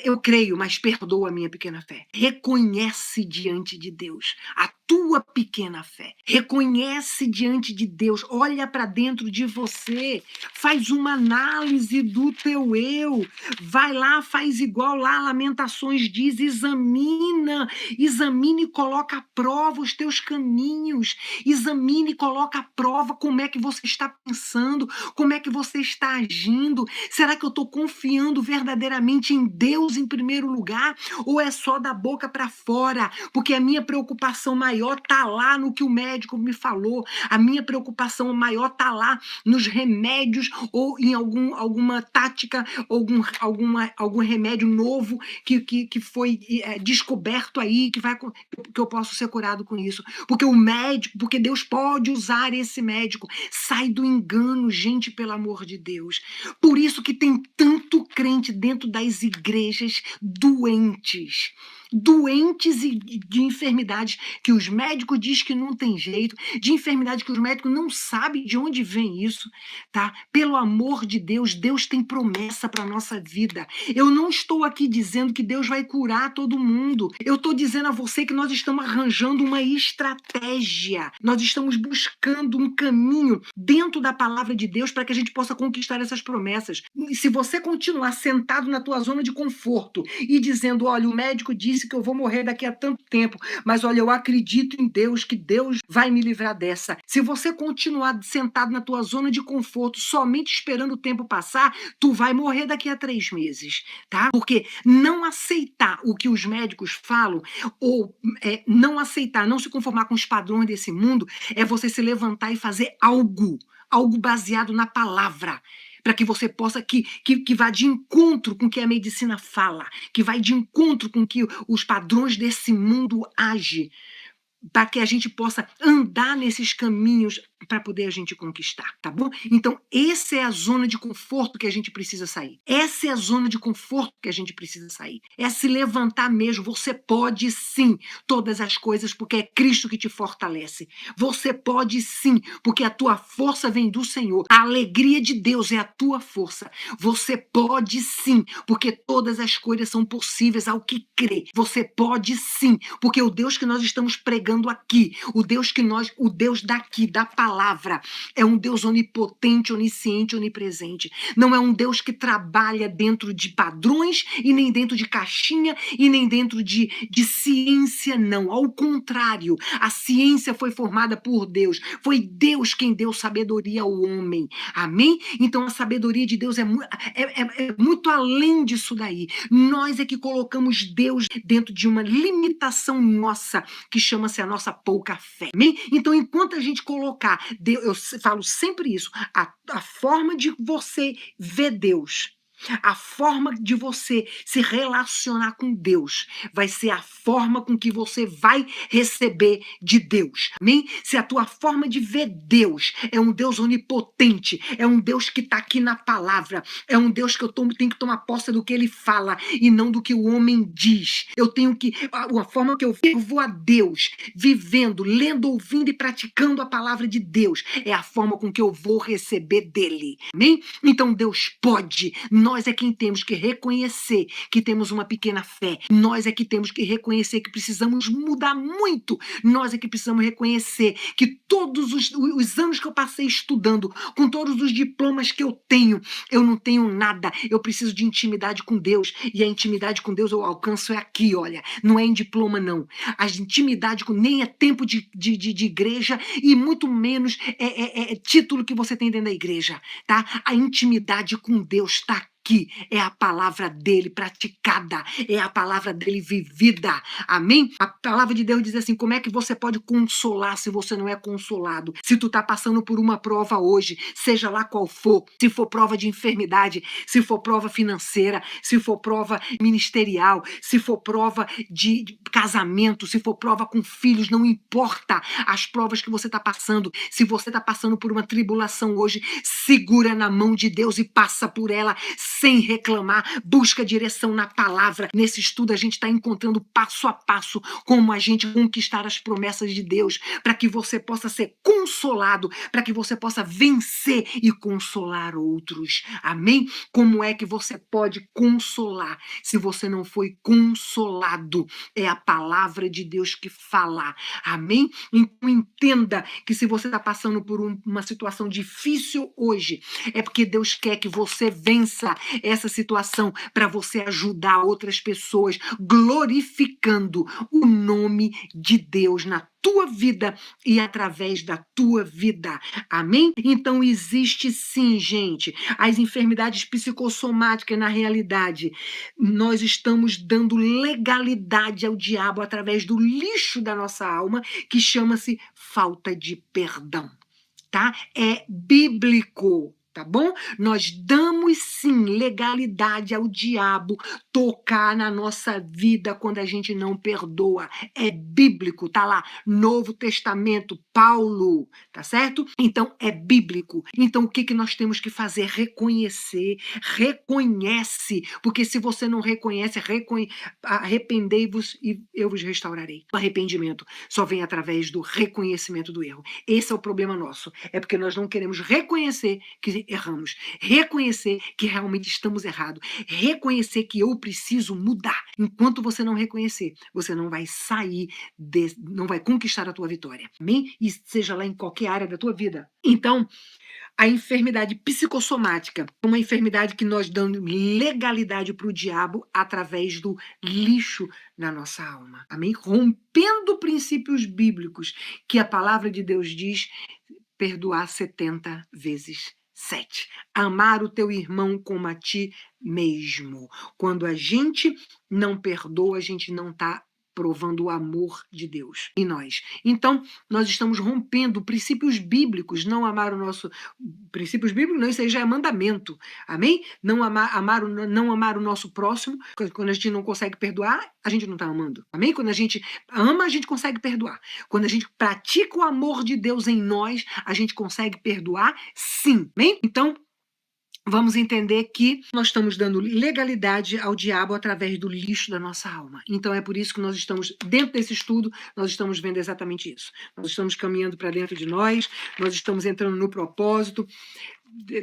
eu creio, mas perdoa a minha pequena fé. Reconhece diante de Deus a tua pequena fé. Reconhece diante de Deus. Olha para dentro de você. Faz uma análise do teu eu. Vai lá, faz igual lá, Lamentações diz, examina e coloca à prova os teus caminhos. Examine e coloca à prova como é que você está pensando, como é que você está agindo. Será que eu estou confiando verdadeiramente em Deus em primeiro lugar? Ou é só da boca para fora? Porque a minha preocupação maior está lá no que o médico me falou. A minha preocupação maior está lá nos remédios ou em alguma tática, algum remédio novo que foi descoberto aí, que eu posso ser curado com isso. Porque Deus pode usar esse médico. Sai do engano, gente, pelo amor de Deus. Por isso que tem tanto crente dentro das igrejas doentes e de enfermidades que os médicos dizem que não tem jeito, de enfermidades que os médicos não sabem de onde vem isso, tá? Pelo amor de Deus, Deus tem promessa para a nossa vida. Eu não estou aqui dizendo que Deus vai curar todo mundo. Eu estou dizendo a você que nós estamos arranjando uma estratégia. Nós estamos buscando um caminho dentro da palavra de Deus para que a gente possa conquistar essas promessas. E se você continuar sentado na tua zona de conforto e dizendo, olha, o médico disse que eu vou morrer daqui a tanto tempo, mas olha, eu acredito em Deus, que Deus vai me livrar dessa. Se você continuar sentado na tua zona de conforto, somente esperando o tempo passar, tu vai morrer daqui a 3 meses, tá? Porque não aceitar o que os médicos falam, ou não aceitar, não se conformar com os padrões desse mundo, é você se levantar e fazer algo baseado na palavra, para que você possa, que vá de encontro com o que a medicina fala, que vai de encontro com que os padrões desse mundo agem, para que a gente possa andar nesses caminhos para poder a gente conquistar, tá bom? Então, essa é a zona de conforto que a gente precisa sair. Essa é a zona de conforto que a gente precisa sair. É se levantar mesmo. Você pode sim todas as coisas, porque é Cristo que te fortalece. Você pode sim, porque a tua força vem do Senhor. A alegria de Deus é a tua força. Você pode sim, porque todas as coisas são possíveis ao que crê. Você pode sim, porque o Deus que nós estamos pregando aqui, o Deus daqui, da palavra, é um Deus onipotente, onisciente, onipresente. Não é um Deus que trabalha dentro de padrões e nem dentro de caixinha e nem dentro de ciência, não. Ao contrário, a ciência foi formada por Deus. Foi Deus quem deu sabedoria ao homem. Amém? Então a sabedoria de Deus é muito além disso daí. Nós é que colocamos Deus dentro de uma limitação nossa, que chama-se a nossa pouca fé. Amém? Então, enquanto a gente colocar, eu falo sempre isso, a forma de você ver Deus, a forma de você se relacionar com Deus vai ser a forma com que você vai receber de Deus. Amém? Se a tua forma de ver Deus é um Deus onipotente, é um Deus que está aqui na palavra, é um Deus que eu tenho que tomar posse do que ele fala e não do que o homem diz. Eu tenho que, a forma que eu vivo a Deus, vivendo, lendo, ouvindo e praticando a palavra de Deus, é a forma com que eu vou receber dele. Amém? Então Deus pode. Nós é quem temos que reconhecer que temos uma pequena fé. Nós é que temos que reconhecer que precisamos mudar muito. Nós é que precisamos reconhecer que todos os anos que eu passei estudando, com todos os diplomas que eu não tenho nada. Eu preciso de intimidade com Deus. E a intimidade com Deus eu alcanço aqui, olha. Não é em diploma, não. A intimidade nem é tempo de igreja e muito menos título que você tem dentro da igreja, tá? A intimidade com Deus está aqui, é a palavra dele praticada, é a palavra dele vivida, amém? A palavra de Deus diz assim, como é que você pode consolar se você não é consolado? Se tu tá passando por uma prova hoje, seja lá qual for, se for prova de enfermidade, se for prova financeira, se for prova ministerial, se for prova de casamento, se for prova com filhos, não importa as provas que você tá passando, se você tá passando por uma tribulação hoje, segura na mão de Deus e passa por ela, sem reclamar, busca direção na palavra. Nesse estudo a gente está encontrando passo a passo como a gente conquistar as promessas de Deus, para que você possa ser consolado, para que você possa vencer e consolar outros. Amém? Como é que você pode consolar se você não foi consolado? É a palavra de Deus que fala. Amém? Então entenda que se você está passando por uma situação difícil hoje, é porque Deus quer que você vença essa situação para você ajudar outras pessoas, glorificando o nome de Deus na tua vida e através da tua vida. Amém? Então existe sim, gente, as enfermidades psicossomáticas na realidade. Nós estamos dando legalidade ao diabo através do lixo da nossa alma, que chama-se falta de perdão, tá? É bíblico. Tá bom? Nós damos sim legalidade ao diabo tocar na nossa vida quando a gente não perdoa. É bíblico, tá lá, Novo Testamento, Paulo, tá certo? Então é bíblico. Então o que nós temos que fazer? Reconhecer, reconhece, porque se você não reconhece, arrependei-vos e eu vos restaurarei. O arrependimento só vem através do reconhecimento do erro. Esse é o problema nosso. É porque nós não queremos reconhecer que erramos, reconhecer que realmente estamos errados, reconhecer que eu preciso mudar. Enquanto você não reconhecer, você não vai sair, não vai conquistar a tua vitória. Amém? E seja lá em qualquer área da tua vida. Então, a enfermidade psicossomática é uma enfermidade que nós damos legalidade para o diabo através do lixo na nossa alma. Amém? Rompendo princípios bíblicos que a palavra de Deus diz: perdoar 70 vezes 7. Amar o teu irmão como a ti mesmo. Quando a gente não perdoa, a gente não está provando o amor de Deus em nós. Então, nós estamos rompendo princípios bíblicos, não amar o nosso... Princípios bíblicos, não, isso aí já é mandamento. Amém? Não amar o nosso próximo. Quando a gente não consegue perdoar, a gente não está amando. Amém? Quando a gente ama, a gente consegue perdoar. Quando a gente pratica o amor de Deus em nós, a gente consegue perdoar, sim. Amém? Então, vamos entender que nós estamos dando legalidade ao diabo através do lixo da nossa alma. Então é por isso que nós estamos, dentro desse estudo, nós estamos vendo exatamente isso. Nós estamos caminhando para dentro de nós estamos entrando no propósito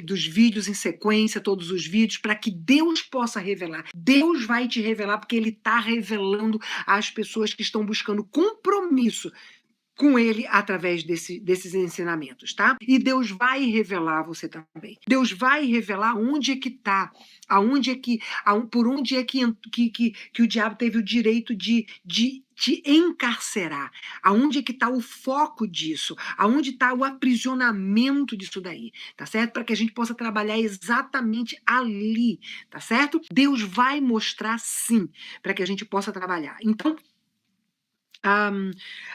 dos vídeos em sequência, todos os vídeos, para que Deus possa revelar. Deus vai te revelar, porque Ele está revelando às pessoas que estão buscando compromisso com ele através desses ensinamentos, tá? E Deus vai revelar a você também. Deus vai revelar onde é que está, por onde é que o diabo teve o direito de te encarcerar, aonde é que está o foco disso, aonde está o aprisionamento disso daí, tá certo? Para que a gente possa trabalhar exatamente ali, tá certo? Deus vai mostrar sim, para que a gente possa trabalhar. Então,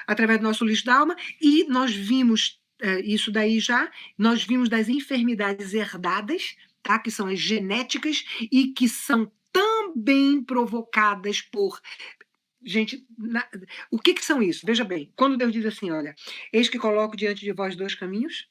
através do nosso lixo da alma, e nós vimos isso daí já, nós vimos das enfermidades herdadas, tá? Que são as genéticas e que são também provocadas por... Gente, o que são isso? Veja bem, quando Deus diz assim, olha, eis que coloco diante de vós 2 caminhos,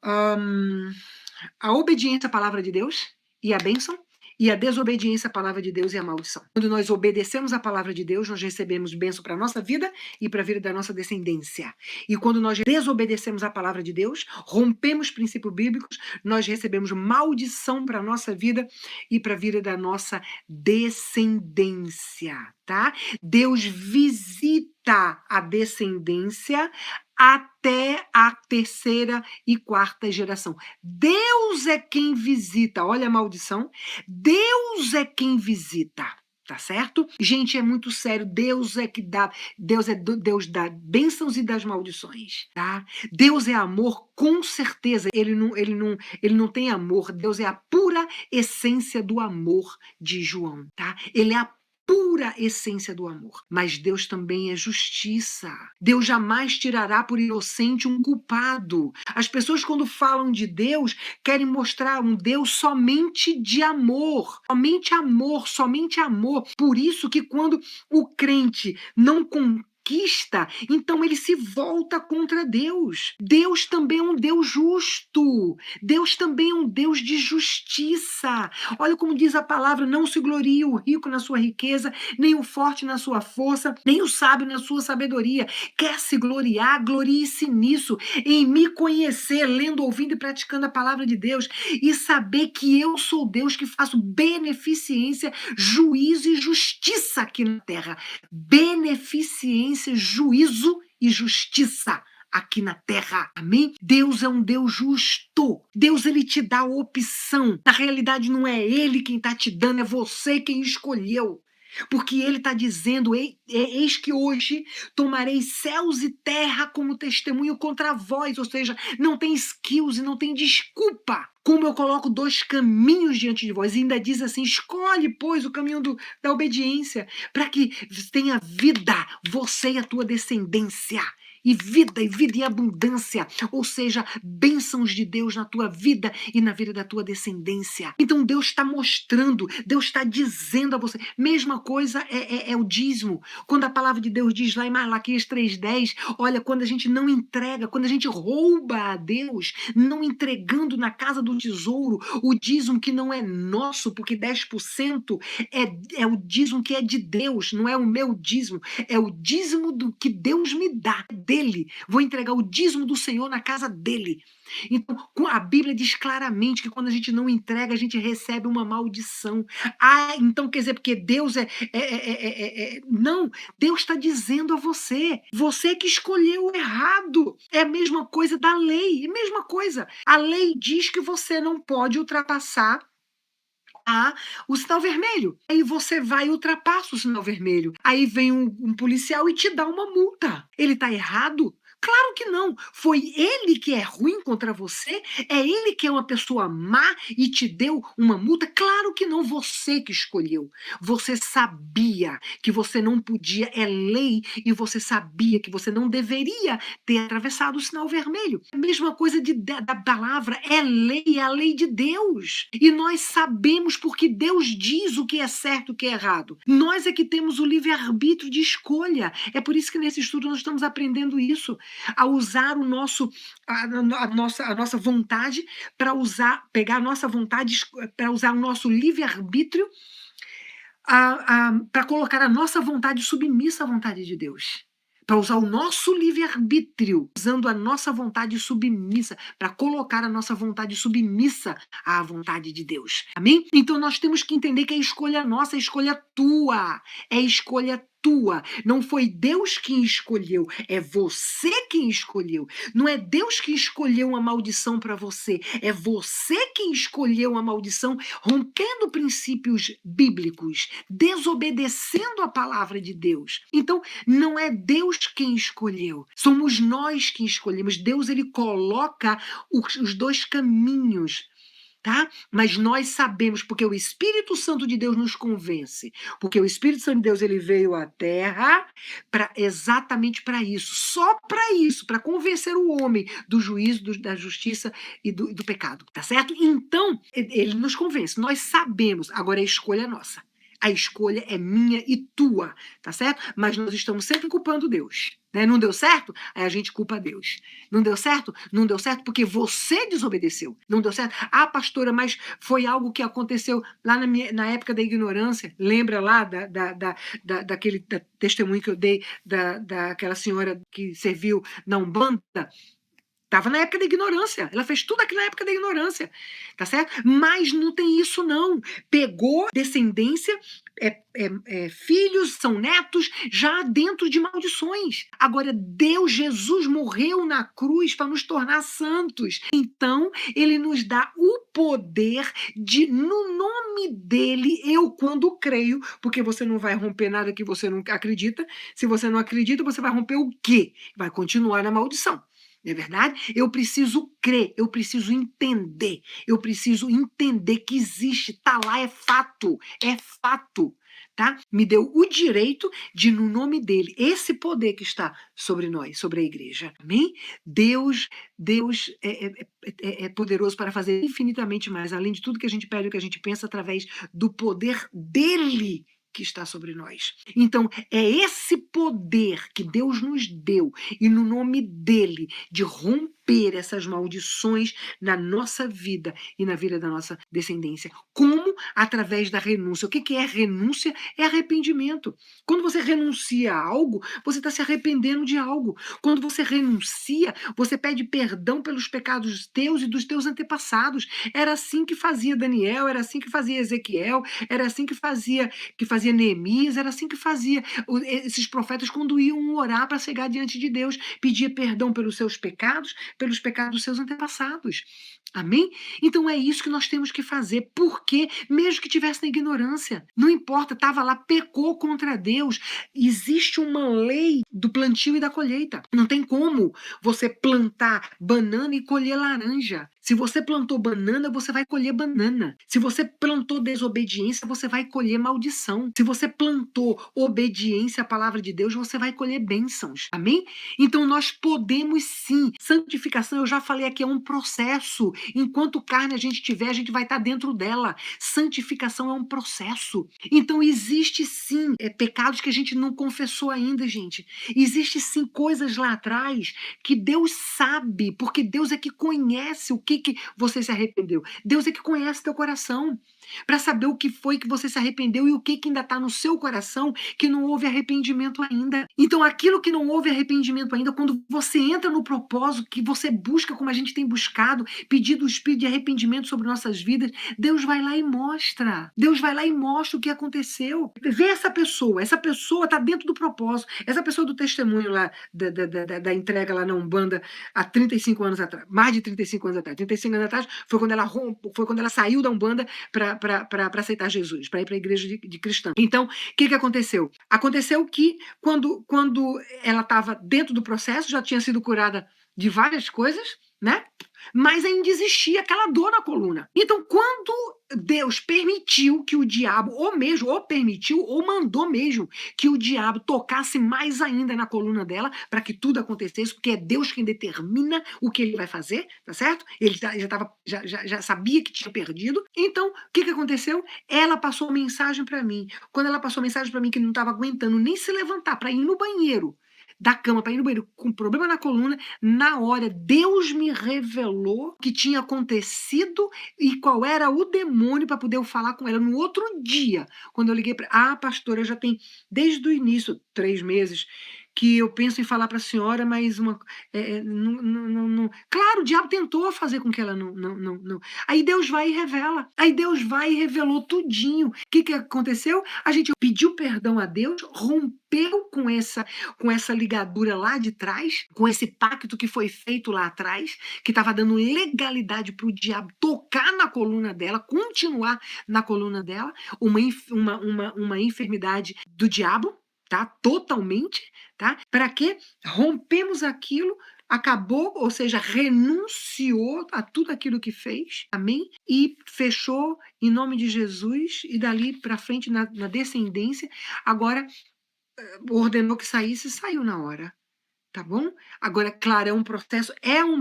a obediência à palavra de Deus e a bênção, e a desobediência à palavra de Deus e a maldição. Quando nós obedecemos à palavra de Deus, nós recebemos bênção para a nossa vida e para a vida da nossa descendência. E quando nós desobedecemos à palavra de Deus, rompemos princípios bíblicos, nós recebemos maldição para a nossa vida e para a vida da nossa descendência, tá? Deus visita a descendência até a 3ª e 4ª geração. Deus é quem visita, olha a maldição, Deus é quem visita, tá certo? Gente, é muito sério, Deus é que dá, Deus é Deus das bênçãos e das maldições, tá? Deus é amor, com certeza, ele não tem amor, Deus é a pura essência do amor de João, tá? Ele é a pura essência do amor. Mas Deus também é justiça. Deus jamais tirará por inocente um culpado. As pessoas, quando falam de Deus, querem mostrar um Deus somente de amor. Somente amor, somente amor. Por isso que quando o crente não conquista conquista, então ele se volta contra Deus. Deus também é um Deus justo. Deus também é um Deus de justiça. Olha como diz a palavra: não se glorie o rico na sua riqueza, nem o forte na sua força, nem o sábio na sua sabedoria. Quer se gloriar? Glorie-se nisso, em me conhecer, lendo, ouvindo e praticando a palavra de Deus, e saber que eu sou Deus que faço beneficência, juízo e justiça aqui na terra. Beneficência, juízo e justiça aqui na terra. Amém? Deus é um Deus justo. Deus, ele te dá a opção. Na realidade, não é ele quem está te dando, é você quem escolheu. Porque ele está dizendo: eis que hoje tomarei céus e terra como testemunho contra vós. Ou seja, não tem skills e não tem desculpa. Como eu coloco dois caminhos diante de vós. E ainda diz assim: escolhe, pois, o caminho da obediência, para que tenha vida, você e a tua descendência. E vida em abundância, ou seja, bênçãos de Deus na tua vida e na vida da tua descendência. Então Deus está mostrando, Deus está dizendo a você. Mesma coisa é o dízimo. Quando a palavra de Deus diz lá em Malaquias 3:10, olha, quando a gente não entrega, quando a gente rouba a Deus, não entregando na casa do tesouro o dízimo que não é nosso, porque 10% é o dízimo que é de Deus, não é o meu dízimo, é o dízimo do que Deus me dá, dele. Vou entregar o dízimo do Senhor na casa dele. Então, a Bíblia diz claramente que quando a gente não entrega, a gente recebe uma maldição. Ah, então quer dizer, porque Deus Não, Deus está dizendo a você que escolheu errado. É a mesma coisa da lei, é a mesma coisa. A lei diz que você não pode ultrapassar o sinal vermelho. Aí você vai e ultrapassa o sinal vermelho. Aí vem um policial e te dá uma multa. Ele está errado? Claro que não. Foi ele que é ruim contra você? É ele que é uma pessoa má e te deu uma multa? Claro que não. Você que escolheu. Você sabia que você não podia, é lei, e você sabia que você não deveria ter atravessado o sinal vermelho. A mesma coisa da palavra, é lei, é a lei de Deus. E nós sabemos porque Deus diz o que é certo e o que é errado. Nós é que temos o livre-arbítrio de escolha. É por isso que nesse estudo nós estamos aprendendo isso, a usar a nossa vontade para pegar a nossa vontade, para usar o nosso livre-arbítrio para colocar a nossa vontade submissa à vontade de Deus. Para usar o nosso livre-arbítrio, usando a nossa vontade submissa, para colocar a nossa vontade submissa à vontade de Deus. Amém? Então nós temos que entender que é escolha nossa, é escolha tua. É escolha tua. Não foi Deus quem escolheu, é você quem escolheu. Não é Deus que escolheu uma maldição para você, é você quem escolheu uma maldição, rompendo princípios bíblicos, desobedecendo a palavra de Deus. Então, não é Deus quem escolheu, somos nós quem escolhemos. Deus, ele coloca os dois caminhos, tá? Mas nós sabemos, porque o Espírito Santo de Deus nos convence, porque o Espírito Santo de Deus, ele veio à Terra exatamente para isso, só para isso, para convencer o homem do juízo, da justiça e do pecado, tá certo? Então, ele nos convence, nós sabemos, agora é a escolha nossa. A escolha é minha e tua, tá certo? Mas nós estamos sempre culpando Deus. Né? Não deu certo? Aí a gente culpa Deus. Não deu certo? Não deu certo porque você desobedeceu. Não deu certo? Ah, pastora, mas foi algo que aconteceu lá na época da ignorância. Lembra lá daquele testemunho que eu dei daquela senhora que serviu na Umbanda? Estava na época da ignorância. Ela fez tudo aquilo na época da ignorância. Tá certo? Mas não tem isso, não. Pegou descendência, filhos, são netos, já dentro de maldições. Agora, Deus, Jesus morreu na cruz para nos tornar santos. Então, ele nos dá o poder de, no nome dele, eu quando creio, porque você não vai romper nada que você não acredita. Se você não acredita, você vai romper o quê? Vai continuar na maldição. Não é verdade? Eu preciso crer, eu preciso entender que existe, tá lá, é fato, tá? Me deu o direito de, no nome dele, esse poder que está sobre nós, sobre a igreja, amém? Deus é poderoso para fazer infinitamente mais, além de tudo que a gente pede, o que a gente pensa, através do poder dele, que está sobre nós. Então, é esse poder que Deus nos deu, e no nome dele, de romper essas maldições na nossa vida e na vida da nossa descendência. Como? Através da renúncia. O que é renúncia? É arrependimento. Quando você renuncia a algo, você está se arrependendo de algo. Quando você renuncia, você pede perdão pelos pecados teus e dos teus antepassados. Era assim que fazia Daniel, era assim que fazia Ezequiel, era assim que fazia Neemias, era assim que fazia esses profetas quando iam orar para chegar diante de Deus, pedia perdão pelos seus pecados, pelos pecados dos seus antepassados. Amém? Então é isso que nós temos que fazer, porque mesmo que tivesse na ignorância, não importa, estava lá, pecou contra Deus. Existe uma lei do plantio e da colheita. Não tem como você plantar banana e colher laranja. Se você plantou banana, você vai colher banana. Se você plantou desobediência, você vai colher maldição. Se você plantou obediência à palavra de Deus, você vai colher bênçãos. Amém? Então nós podemos sim. Santificação, eu já falei aqui, é um processo. Enquanto carne a gente tiver, a gente vai estar dentro dela. Santificação é um processo. Então existe sim pecados que a gente não confessou ainda, gente. Existe sim coisas lá atrás que Deus sabe, porque Deus é que conhece o que você se arrependeu. Deus é que conhece teu coração, para saber o que foi que você se arrependeu e o que ainda está no seu coração que não houve arrependimento ainda. Então aquilo que não houve arrependimento ainda, quando você entra no propósito que você busca, como a gente tem buscado, pedido o espírito de arrependimento sobre nossas vidas, Deus vai lá e mostra. Deus vai lá e mostra o que aconteceu. Vê essa pessoa está dentro do propósito. Essa pessoa do testemunho lá, da entrega lá na Umbanda, há 35 anos atrás, mais de 35 anos atrás. 35 anos atrás foi quando ela saiu da Umbanda para aceitar Jesus, para ir para a igreja de cristã. Então, o que aconteceu? Aconteceu que quando ela estava dentro do processo, já tinha sido curada de várias coisas, né? Mas ainda existia aquela dor na coluna. Então, quando Deus permitiu que o diabo, ou permitiu, ou mandou mesmo, que o diabo tocasse mais ainda na coluna dela, para que tudo acontecesse, porque é Deus quem determina o que ele vai fazer, tá certo? Ele já sabia que tinha perdido. Então, o que aconteceu? Ela passou uma mensagem para mim. Quando ela passou a mensagem para mim que não estava aguentando nem se levantar para ir no banheiro, da cama para ir no banheiro, com problema na coluna, na hora, Deus me revelou o que tinha acontecido e qual era o demônio para poder eu falar com ela no outro dia. Quando eu liguei para... pastora, já tem desde o início, 3 meses, que eu penso em falar para a senhora, mas não. Claro, o diabo tentou fazer com que ela não. Aí Deus vai e revela. Aí Deus vai e revelou tudinho. O que aconteceu? A gente pediu perdão a Deus, rompeu com essa ligadura lá de trás, com esse pacto que foi feito lá atrás, que estava dando legalidade para o diabo tocar na coluna dela, continuar na coluna dela, uma enfermidade do diabo, tá? Totalmente, tá? Para quê? Rompemos aquilo, acabou, ou seja, renunciou a tudo aquilo que fez, amém? E fechou em nome de Jesus, e dali para frente, na descendência, agora ordenou que saísse, saiu na hora. Tá bom? Agora, claro, é um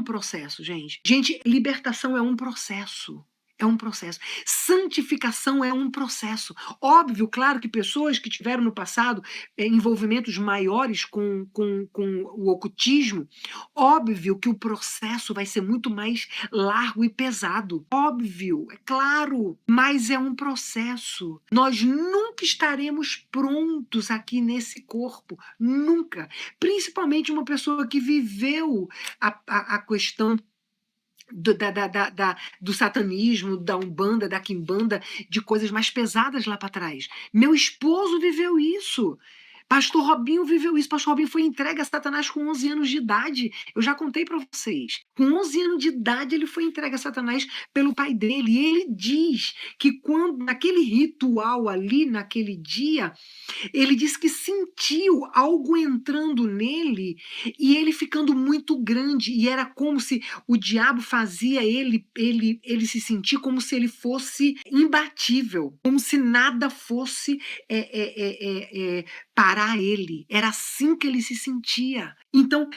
processo, gente. Gente, libertação é um processo. É um processo. Santificação é um processo. Óbvio, claro que pessoas que tiveram no passado envolvimentos maiores com o ocultismo, óbvio que o processo vai ser muito mais largo e pesado. Óbvio, é claro, mas é um processo. Nós nunca estaremos prontos aqui nesse corpo. Nunca. Principalmente uma pessoa que viveu a questão do satanismo, da Umbanda, da Quimbanda, de coisas mais pesadas lá para trás. Meu esposo viveu isso. Pastor Robinho viveu isso. Pastor Robinho foi entregue a Satanás com 11 anos de idade. Eu já contei para vocês. Com 11 anos de idade, ele foi entregue a Satanás pelo pai dele. E ele diz que quando, naquele ritual ali, naquele dia, ele diz que sentiu algo entrando nele e ele ficando muito grande. E era como se o diabo fazia ele se sentir como se ele fosse imbatível, como se nada fosse parar ele. Era assim que ele se sentia. Então,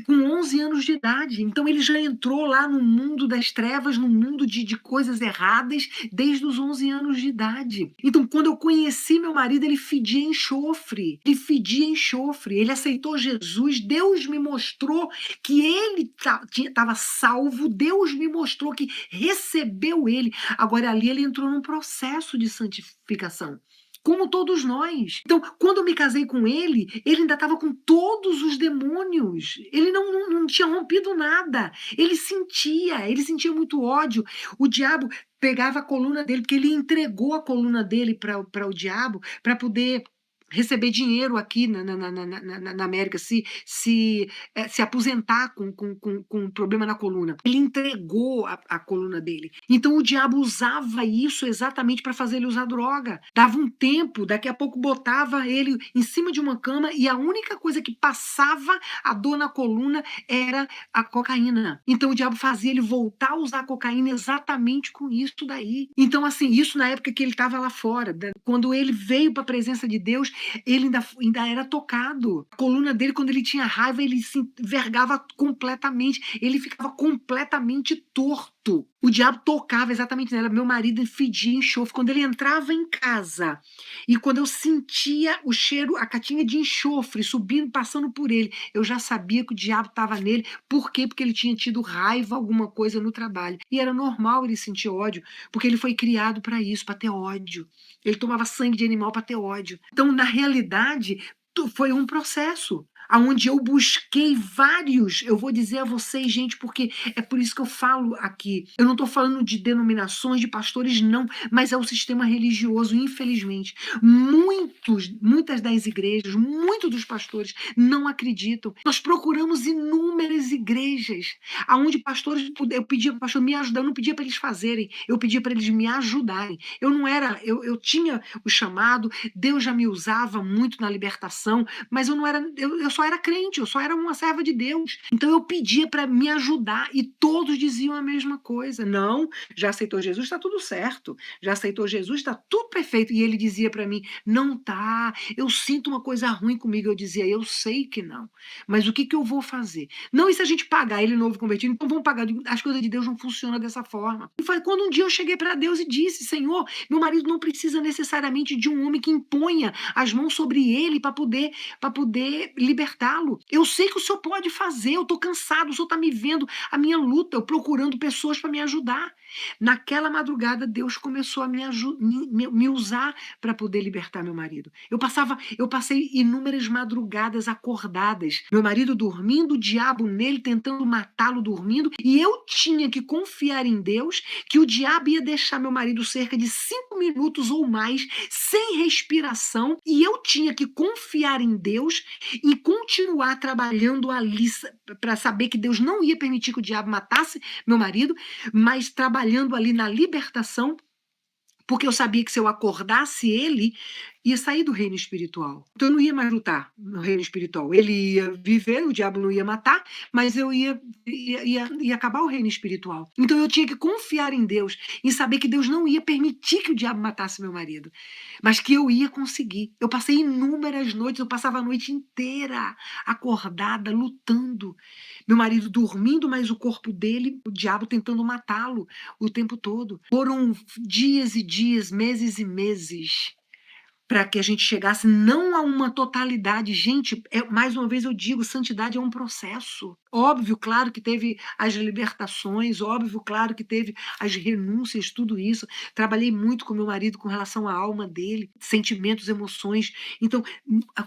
com 11 anos de idade, então ele já entrou lá no mundo das trevas, no mundo de coisas erradas, desde os 11 anos de idade. Então, quando eu conheci meu marido, ele fedia enxofre, ele aceitou Jesus, Deus me mostrou que ele estava salvo, Deus me mostrou que recebeu ele. Agora, ali ele entrou num processo de santificação, como todos nós. Então, quando eu me casei com ele ainda estava com todos os demônios. Ele não tinha rompido nada. Ele sentia muito ódio. O diabo pegava a coluna dele, porque ele entregou a coluna dele para o diabo, para poder receber dinheiro aqui na América, se aposentar com um problema na coluna. Ele entregou a coluna dele. Então o diabo usava isso exatamente para fazer ele usar droga. Dava um tempo, daqui a pouco botava ele em cima de uma cama e a única coisa que passava a dor na coluna era a cocaína. Então o diabo fazia ele voltar a usar a cocaína exatamente com isso daí. Então, assim, isso na época que ele estava lá fora. Quando ele veio para a presença de Deus, ele ainda era tocado. A coluna dele, quando ele tinha raiva, ele se envergava completamente. Ele ficava completamente torto. O diabo tocava exatamente nela. Meu marido fedia enxofre. Quando ele entrava em casa e quando eu sentia o cheiro, a catinha de enxofre subindo, passando por ele, eu já sabia que o diabo estava nele. Por quê? Porque ele tinha tido raiva, alguma coisa no trabalho. E era normal ele sentir ódio, porque ele foi criado para isso, para ter ódio. Ele tomava sangue de animal para ter ódio. Então, na realidade, foi um processo aonde eu busquei vários, eu vou dizer a vocês, gente, porque é por isso que eu falo aqui. Eu não estou falando de denominações, de pastores, não, mas é o sistema religioso, infelizmente. Muitas das igrejas, muitos dos pastores não acreditam. Nós procuramos inúmeras igrejas, aonde pastores, eu pedia para o pastor me ajudar, eu não pedia para eles fazerem, eu pedia para eles me ajudarem. Eu tinha o chamado, Deus já me usava muito na libertação, mas eu só era crente, eu só era uma serva de Deus. Então eu pedia para me ajudar e todos diziam a mesma coisa. Não, já aceitou Jesus, está tudo certo. Já aceitou Jesus, está tudo perfeito. E ele dizia para mim, não tá, eu sinto uma coisa ruim comigo. Eu dizia, eu sei que não, mas o que eu vou fazer? Não, e se a gente pagar ele novo convertido? Então vamos pagar. As coisas de Deus não funcionam dessa forma. E foi quando um dia eu cheguei para Deus e disse, Senhor, meu marido não precisa necessariamente de um homem que imponha as mãos sobre ele para poder libertá-lo. Eu sei que o Senhor pode fazer, eu estou cansado, o Senhor está me vendo a minha luta, eu procurando pessoas para me ajudar. Naquela madrugada, Deus começou a me usar para poder libertar meu marido. Eu passei inúmeras madrugadas acordadas, meu marido dormindo, o diabo nele tentando matá-lo dormindo, e eu tinha que confiar em Deus que o diabo ia deixar meu marido cerca de 5 minutos ou mais sem respiração, e eu tinha que confiar em Deus e continuar trabalhando ali para saber que Deus não ia permitir que o diabo matasse meu marido, mas trabalhando ali na libertação, porque eu sabia que se eu acordasse ele, ia sair do reino espiritual. Então eu não ia mais lutar no reino espiritual. Ele ia viver, o diabo não ia matar, mas eu ia acabar o reino espiritual. Então eu tinha que confiar em Deus, em saber que Deus não ia permitir que o diabo matasse meu marido, mas que eu ia conseguir. Eu passei inúmeras noites, eu passava a noite inteira acordada, lutando. Meu marido dormindo, mas o corpo dele, o diabo tentando matá-lo o tempo todo. Foram dias e dias, meses e meses, para que a gente chegasse não a uma totalidade. Gente, mais uma vez eu digo, santidade é um processo. Óbvio, claro que teve as libertações, óbvio, claro que teve as renúncias, tudo isso. Trabalhei muito com meu marido com relação à alma dele, sentimentos, emoções. Então,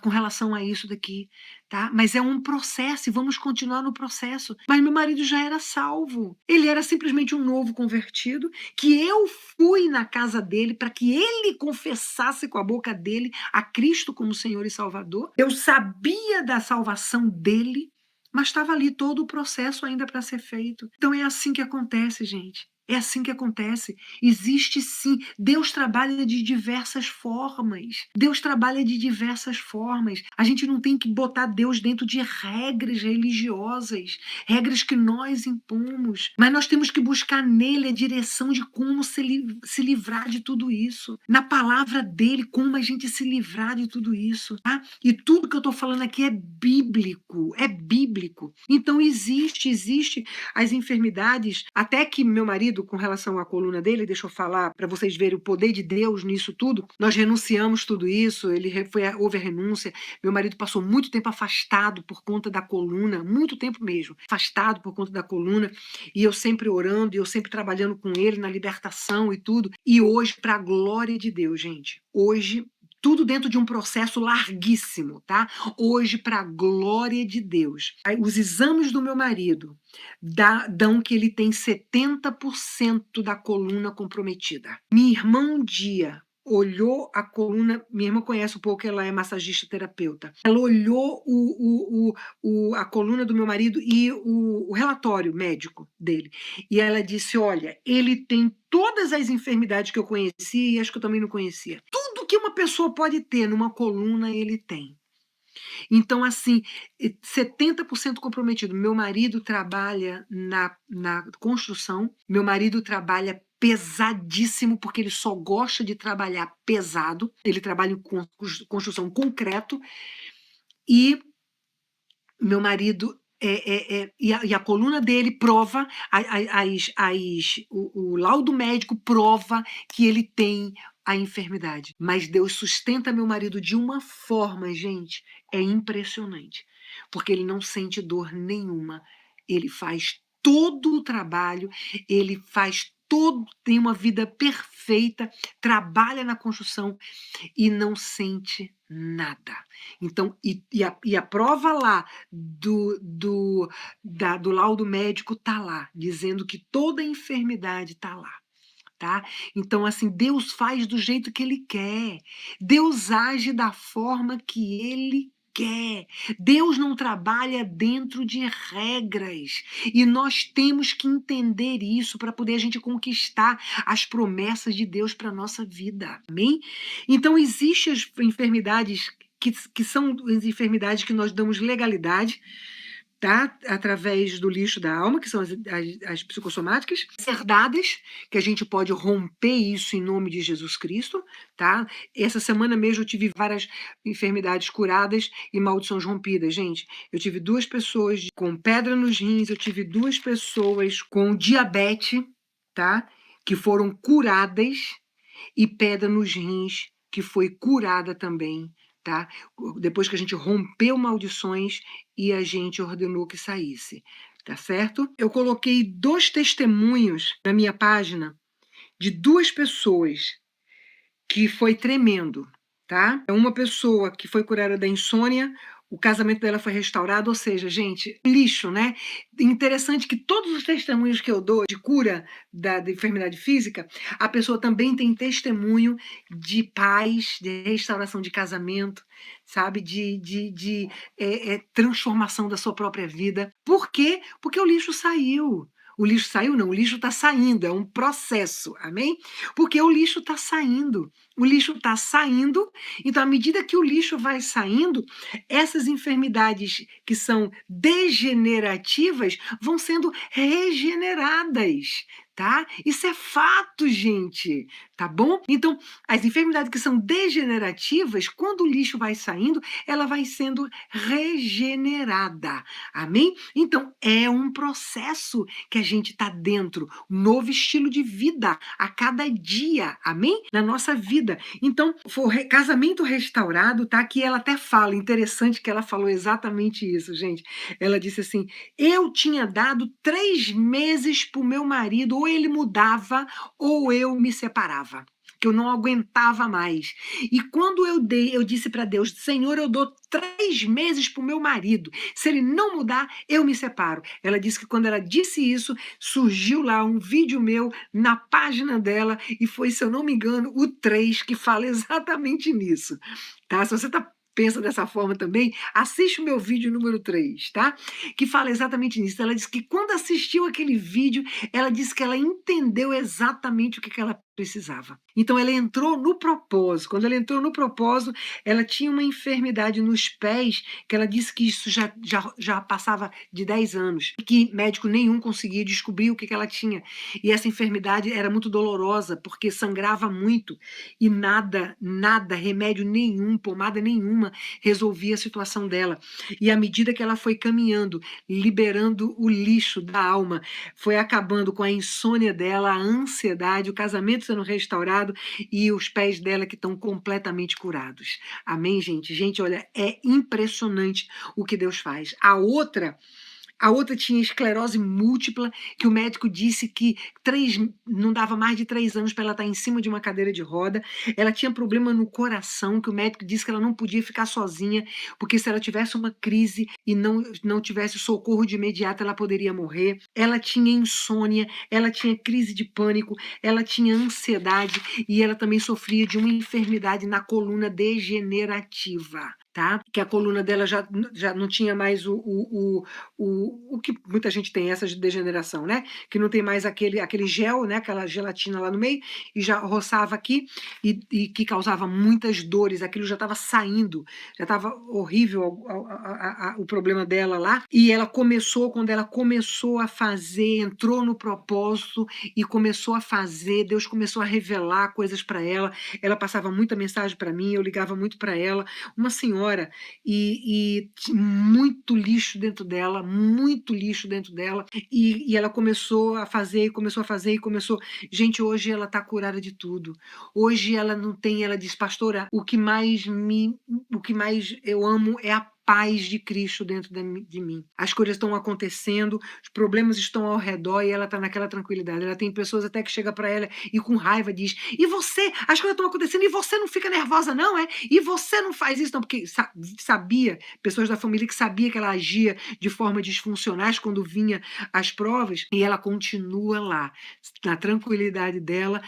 com relação a isso daqui, tá? Mas é um processo e vamos continuar no processo. Mas meu marido já era salvo. Ele era simplesmente um novo convertido, que eu fui na casa dele para que ele confessasse com a boca dele a Cristo como Senhor e Salvador. Eu sabia da salvação dele, mas estava ali todo o processo ainda para ser feito. Então é assim que acontece, gente. É assim que acontece. Existe sim. Deus trabalha de diversas formas. Deus trabalha de diversas formas. A gente não tem que botar Deus dentro de regras religiosas, regras que nós impomos. Mas nós temos que buscar nele a direção de como se livrar de tudo isso. Na palavra dele, como a gente se livrar de tudo isso. Tá? E tudo que eu estou falando aqui é bíblico. É bíblico. Então existe as enfermidades, até que meu marido, com relação à coluna dele, deixa eu falar para vocês verem o poder de Deus nisso tudo, nós renunciamos tudo isso, houve a renúncia, meu marido passou muito tempo afastado por conta da coluna, muito tempo mesmo, afastado por conta da coluna, e eu sempre orando, e eu sempre trabalhando com ele na libertação e tudo, e hoje, para a glória de Deus, gente, hoje tudo dentro de um processo larguíssimo, tá? Hoje, para a glória de Deus. Os exames do meu marido dão que ele tem 70% da coluna comprometida. Minha irmã um dia olhou a coluna, minha irmã conhece um pouco, ela é massagista terapeuta. Ela olhou a coluna do meu marido e o relatório médico dele. E ela disse: olha, ele tem todas as enfermidades que eu conhecia e acho que eu também não conhecia. Tudo que uma pessoa pode ter numa coluna, ele tem. Então, assim, 70% comprometido. Meu marido trabalha na construção, meu marido trabalha pesadíssimo, porque ele só gosta de trabalhar pesado, ele trabalha em construção concreto, e meu marido e a coluna dele prova, o laudo médico prova que ele tem a enfermidade. Mas Deus sustenta meu marido de uma forma, gente, é impressionante. Porque ele não sente dor nenhuma. Ele faz todo o trabalho, ele faz todo, tem uma vida perfeita, trabalha na construção e não sente nada. Então, e a prova lá do laudo médico tá lá, dizendo que toda enfermidade tá lá. Tá? Então, assim, Deus faz do jeito que Ele quer. Deus age da forma que Ele quer. Deus não trabalha dentro de regras. E nós temos que entender isso para poder a gente conquistar as promessas de Deus para a nossa vida. Amém? Então, existem as enfermidades que são as enfermidades que nós damos legalidade, tá? Através do lixo da alma, que são as psicossomáticas, herdadas, que a gente pode romper isso em nome de Jesus Cristo, tá? Essa semana mesmo eu tive várias enfermidades curadas e maldições rompidas, gente. Eu tive 2 pessoas com pedra nos rins, eu tive 2 pessoas com diabetes, tá? Que foram curadas, e pedra nos rins, que foi curada também, tá? Depois que a gente rompeu maldições e a gente ordenou que saísse, tá certo? Eu coloquei 2 testemunhos na minha página de 2 pessoas que foi tremendo, tá? Uma pessoa que foi curada da insônia, o casamento dela foi restaurado, ou seja, gente, lixo, né? Interessante que todos os testemunhos que eu dou de cura da enfermidade física, a pessoa também tem testemunho de paz, de restauração de casamento, sabe? De transformação da sua própria vida. Por quê? Porque o lixo saiu. O lixo saiu? Não, o lixo está saindo, é um processo, amém? Porque o lixo está saindo. O lixo está saindo, então, à medida que o lixo vai saindo, essas enfermidades que são degenerativas vão sendo regeneradas, tá? Isso é fato, gente, tá bom? Então, as enfermidades que são degenerativas, quando o lixo vai saindo, ela vai sendo regenerada, amém? Então, é um processo que a gente está dentro, um novo estilo de vida a cada dia, amém? Na nossa vida. Então, foi casamento restaurado, tá? Que ela até fala, interessante que ela falou exatamente isso, gente. Ela disse assim: eu tinha dado 3 meses pro meu marido, ou ele mudava, ou eu me separava. Que eu não aguentava mais. E quando eu disse para Deus: Senhor, eu dou 3 meses pro meu marido. Se ele não mudar, eu me separo. Ela disse que quando ela disse isso, surgiu lá um vídeo meu na página dela, e foi, se eu não me engano, o 3 que fala exatamente nisso. Tá? Se você está pensa dessa forma também, assiste o meu vídeo número 3, tá? Que fala exatamente nisso. Ela disse que quando assistiu aquele vídeo, ela disse que ela entendeu exatamente o que que ela precisava. Então ela entrou no propósito. Quando ela entrou no propósito, ela tinha uma enfermidade nos pés, que ela disse que isso já passava de 10 anos, e que médico nenhum conseguia descobrir o que que ela tinha. E essa enfermidade era muito dolorosa, porque sangrava muito, e nada, remédio nenhum, pomada nenhuma resolvia a situação dela. E à medida que ela foi caminhando, liberando o lixo da alma, foi acabando com a insônia dela, a ansiedade, o casamento sendo restaurado e os pés dela que estão completamente curados. Amém, gente? Gente, olha, é impressionante o que Deus faz. A outra tinha esclerose múltipla, que o médico disse que não dava mais de 3 anos para ela estar em cima de uma cadeira de roda. Ela tinha problema no coração, que o médico disse que ela não podia ficar sozinha, porque se ela tivesse uma crise e não tivesse socorro de imediato, ela poderia morrer. Ela tinha insônia, ela tinha crise de pânico, ela tinha ansiedade e ela também sofria de uma enfermidade na coluna degenerativa. Tá? Que a coluna dela já não tinha mais o que muita gente tem, essa de degeneração, né? Que não tem mais aquele gel, né? Aquela gelatina lá no meio, e já roçava aqui, e que causava muitas dores, aquilo já estava saindo, já estava horrível o problema dela lá, e quando ela começou a fazer, entrou no propósito e começou a fazer, Deus começou a revelar coisas para ela passava muita mensagem para mim, eu ligava muito para ela, uma senhora, e muito lixo dentro dela, e ela começou a fazer, gente, hoje ela está curada de tudo, hoje ela não tem, ela diz, pastora, o que mais eu amo é a paz de Cristo dentro de mim. As coisas estão acontecendo, os problemas estão ao redor e ela está naquela tranquilidade. Ela tem pessoas até que chegam para ela e com raiva diz, e você? As coisas estão acontecendo e você não fica nervosa não, é? E você não faz isso não? Porque sabia, pessoas da família que sabia que ela agia de forma disfuncionais quando vinha as provas, e ela continua lá, na tranquilidade dela,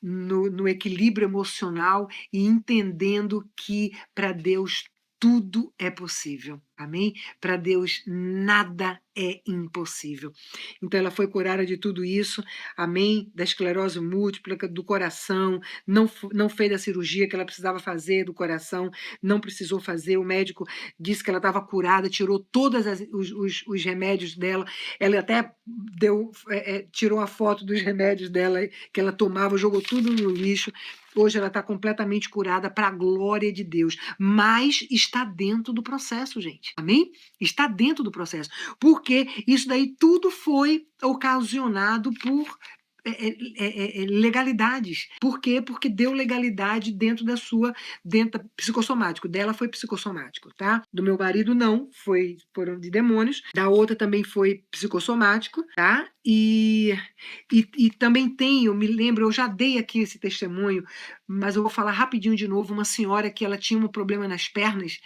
no equilíbrio emocional e entendendo que para Deus tudo é possível. Amém? Para Deus nada é impossível. Então ela foi curada de tudo isso, amém? Da esclerose múltipla, do coração, não fez a cirurgia que ela precisava fazer do coração, não precisou fazer, o médico disse que ela estava curada, tirou todos os remédios dela, ela até tirou a foto dos remédios dela que ela tomava, jogou tudo no lixo. Hoje ela está completamente curada para a glória de Deus, mas está dentro do processo, gente. Amém? Está dentro do processo, porque isso daí tudo foi ocasionado por legalidades. Por quê? Porque deu legalidade dentro psicossomático. Dela foi psicossomático, tá? Do meu marido não, foram de demônios. Da outra também foi psicossomático, tá? E também eu me lembro, eu já dei aqui esse testemunho, mas eu vou falar rapidinho de novo, uma senhora que ela tinha um problema nas pernas,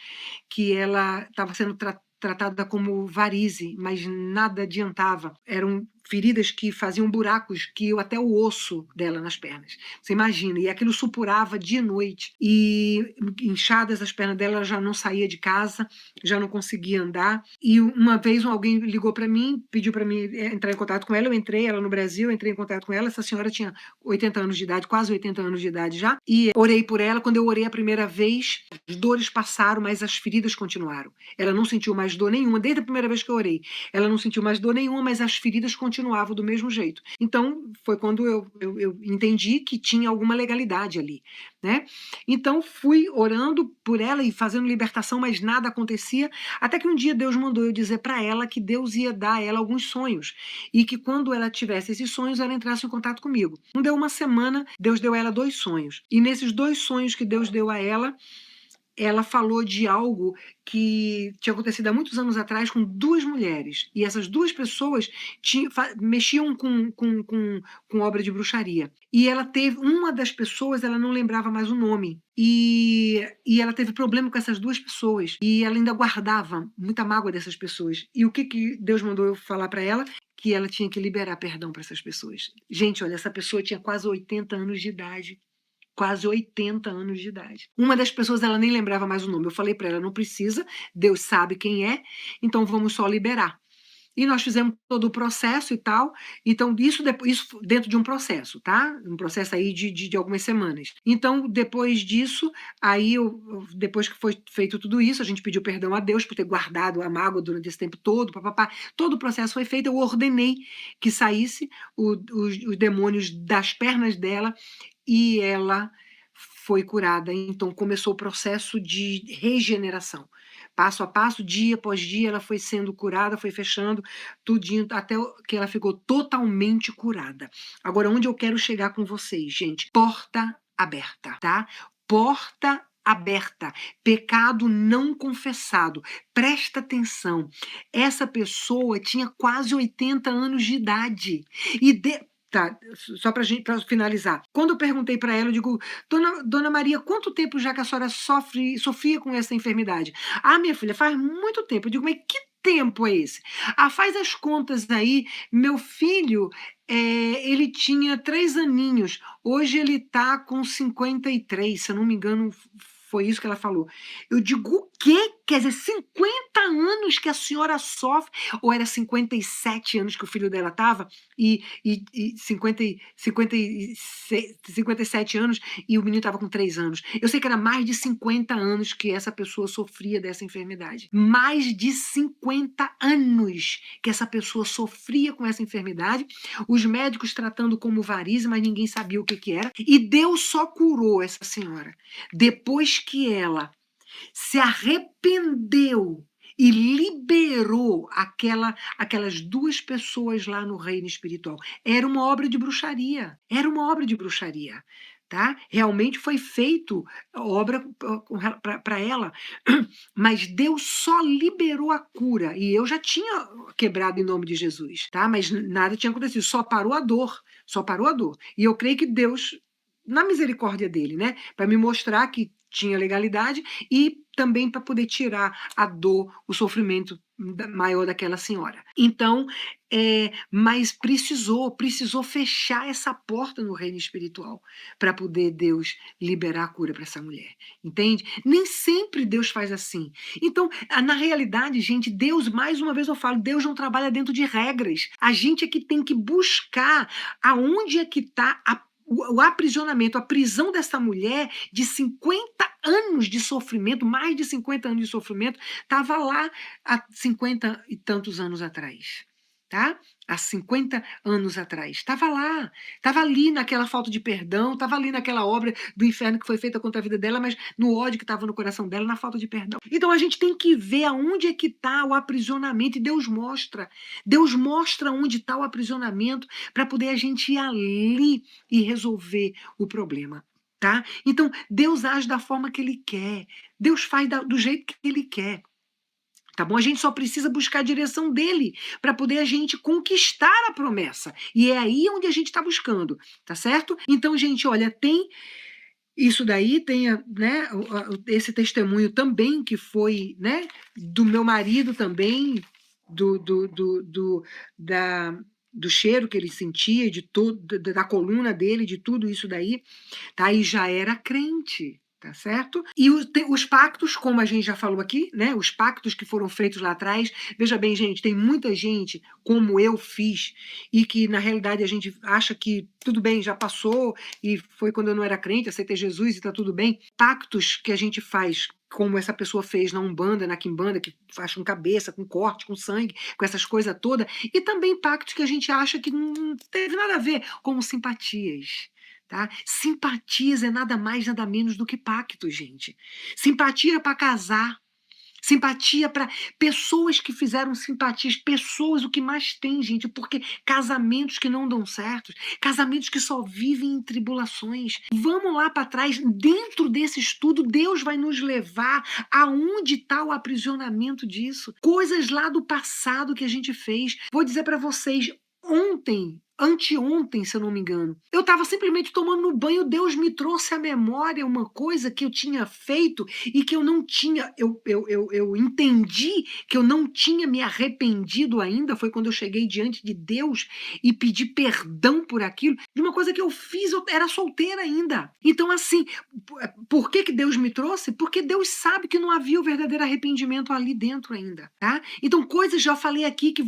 que ela estava sendo tratada como varize, mas nada adiantava. Eram feridas que faziam buracos que iam até o osso dela nas pernas. Você imagina, e aquilo supurava dia e noite. E inchadas as pernas dela, ela já não saía de casa, já não conseguia andar. E uma vez alguém ligou para mim, pediu para mim entrar em contato com ela, eu entrei, ela no Brasil, entrei em contato com ela, essa senhora tinha 80 anos de idade, quase 80 anos de idade já, e orei por ela. Quando eu orei a primeira vez, as dores passaram, mas as feridas continuaram. Ela não sentiu mais dor nenhuma, desde a primeira vez que eu orei. Ela não sentiu mais dor nenhuma, mas as feridas continuavam do mesmo jeito. Então, foi quando eu entendi que tinha alguma legalidade ali, né? Então, fui orando por ela e fazendo libertação, mas nada acontecia, até que um dia Deus mandou eu dizer para ela que Deus ia dar a ela alguns sonhos, e que quando ela tivesse esses sonhos, ela entrasse em contato comigo. Não deu uma semana, Deus deu a ela 2 sonhos. E nesses 2 sonhos que Deus deu a ela falou de algo que tinha acontecido há muitos anos atrás com 2 mulheres. E essas 2 pessoas mexiam com obra de bruxaria. E ela teve, uma das pessoas, ela não lembrava mais o nome. E ela teve problema com essas 2 pessoas. E ela ainda guardava muita mágoa dessas pessoas. E o que Deus mandou eu falar para ela? Que ela tinha que liberar perdão para essas pessoas. Gente, olha, essa pessoa tinha quase 80 anos de idade. quase 80 anos de idade. Uma das pessoas, ela nem lembrava mais o nome. Eu falei para ela, não precisa, Deus sabe quem é, então vamos só liberar. E nós fizemos todo o processo e tal. Então, isso dentro de um processo, tá? Um processo aí de algumas semanas. Então, depois disso, aí depois que foi feito tudo isso, a gente pediu perdão a Deus por ter guardado a mágoa durante esse tempo todo, papapá. Todo o processo foi feito, eu ordenei que saísse os demônios das pernas dela e ela foi curada. Então, começou o processo de regeneração. Passo a passo, dia após dia, ela foi sendo curada, foi fechando tudinho, até que ela ficou totalmente curada. Agora, onde eu quero chegar com vocês, gente? Porta aberta, tá? Porta aberta, pecado não confessado. Presta atenção, essa pessoa tinha quase 80 anos de idade e Tá, só para finalizar. Quando eu perguntei para ela, eu digo, Dona Maria, quanto tempo já que a senhora sofria com essa enfermidade? Ah, minha filha, faz muito tempo. Eu digo, mas que tempo é esse? Ah, faz as contas aí. Meu filho, ele tinha 3 aninhos. Hoje ele está com 53, se eu não me engano, foi isso que ela falou. Eu digo, o quê? Quer dizer, 50 anos que a senhora sofre? Ou era 57 anos que o filho dela estava? E 57 anos e o menino estava com 3 anos. Eu sei que era mais de 50 anos que essa pessoa sofria dessa enfermidade. Mais de 50 anos que essa pessoa sofria com essa enfermidade. Os médicos tratando como varizes, mas ninguém sabia o que era. E Deus só curou essa senhora depois que ela se arrependeu e liberou aquelas 2 pessoas lá no reino espiritual. Era uma obra de bruxaria. Era uma obra de bruxaria. Tá? Realmente foi feito obra para ela, mas Deus só liberou a cura. E eu já tinha quebrado em nome de Jesus, tá? Mas nada tinha acontecido, só parou a dor. Só parou a dor. E eu creio que Deus, na misericórdia dele, né, para me mostrar que tinha legalidade e também para poder tirar a dor, o sofrimento maior daquela senhora. Então, mas precisou fechar essa porta no reino espiritual para poder Deus liberar a cura para essa mulher, entende? Nem sempre Deus faz assim. Então, na realidade, gente, Deus, mais uma vez eu falo, Deus não trabalha dentro de regras. A gente é que tem que buscar aonde é que está o aprisionamento, a prisão dessa mulher de 50 anos de sofrimento, mais de 50 anos de sofrimento, estava lá há 50 e tantos anos atrás. Tá? Há 50 anos atrás. Estava lá, estava ali naquela falta de perdão, estava ali naquela obra do inferno que foi feita contra a vida dela, mas no ódio que estava no coração dela, na falta de perdão. Então a gente tem que ver aonde é que está o aprisionamento, e Deus mostra. Deus mostra onde está o aprisionamento para poder a gente ir ali e resolver o problema. Tá? Então, Deus age da forma que Ele quer. Deus faz do jeito que Ele quer. Tá bom? A gente só precisa buscar a direção dele para poder a gente conquistar a promessa. E é aí onde a gente está buscando, tá certo? Então, gente, olha, tem isso daí, tem, né, esse testemunho também que foi, né, do meu marido também, do cheiro que ele sentia, da coluna dele, de tudo isso daí, tá? E já era crente. Tá certo? E os pactos, como a gente já falou aqui, né? Os pactos que foram feitos lá atrás. Veja bem, gente, tem muita gente, como eu fiz, e que na realidade a gente acha que tudo bem, já passou, e foi quando eu não era crente, aceitei Jesus e tá tudo bem. Pactos que a gente faz, como essa pessoa fez na Umbanda, na Quimbanda, que faz com cabeça, com corte, com sangue, com essas coisas todas. E também pactos que a gente acha que não teve nada a ver, como simpatias. Tá? Simpatias é nada mais, nada menos do que pacto, gente. Simpatia para casar. Simpatia para pessoas que fizeram simpatias, pessoas o que mais tem, gente, porque casamentos que não dão certo, casamentos que só vivem em tribulações. Vamos lá para trás, dentro desse estudo, Deus vai nos levar aonde está o aprisionamento disso. Coisas lá do passado que a gente fez. Vou dizer para vocês, ontem, anteontem, se eu não me engano. Eu estava simplesmente tomando um banho, Deus me trouxe à memória uma coisa que eu tinha feito e que eu não tinha, eu entendi que eu não tinha me arrependido ainda, foi quando eu cheguei diante de Deus e pedi perdão por aquilo, de uma coisa que eu fiz, eu era solteira ainda. Então, assim, por que que Deus me trouxe? Porque Deus sabe que não havia o verdadeiro arrependimento ali dentro ainda, tá? Então, coisas, já falei aqui, que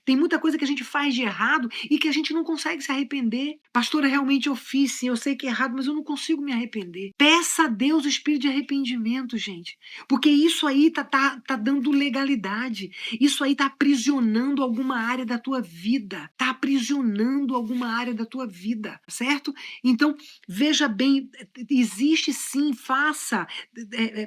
tem muita coisa que a gente faz de errado e que a gente não consegue se arrepender. Pastora, realmente eu fiz, sim, eu sei que é errado, mas eu não consigo me arrepender. Peça a Deus o espírito de arrependimento, gente, porque isso aí tá dando legalidade, isso aí tá aprisionando alguma área da tua vida, tá aprisionando alguma área da tua vida, certo? Então, veja bem, existe sim, faça,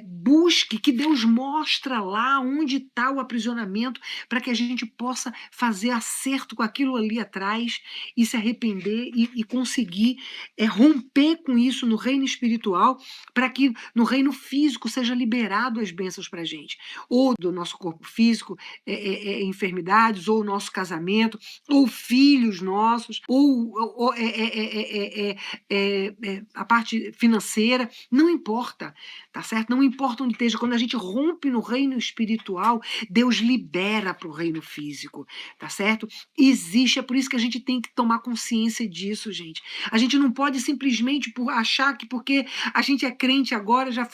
busque, que Deus mostra lá onde está o aprisionamento, para que a gente possa fazer acerto com aquilo ali atrás e se arrepender e conseguir romper com isso no reino espiritual, para que no reino físico seja liberado as bênçãos para a gente, ou do nosso corpo físico, enfermidades, ou o nosso casamento, ou filhos nossos, ou a parte financeira, não importa, tá certo? Não importa onde esteja, quando a gente rompe no reino espiritual, Deus libera para o reino físico, tá certo? Existe, é por isso que a gente tem que tomar consciência disso, gente. A gente não pode simplesmente achar que porque a gente é crente agora, já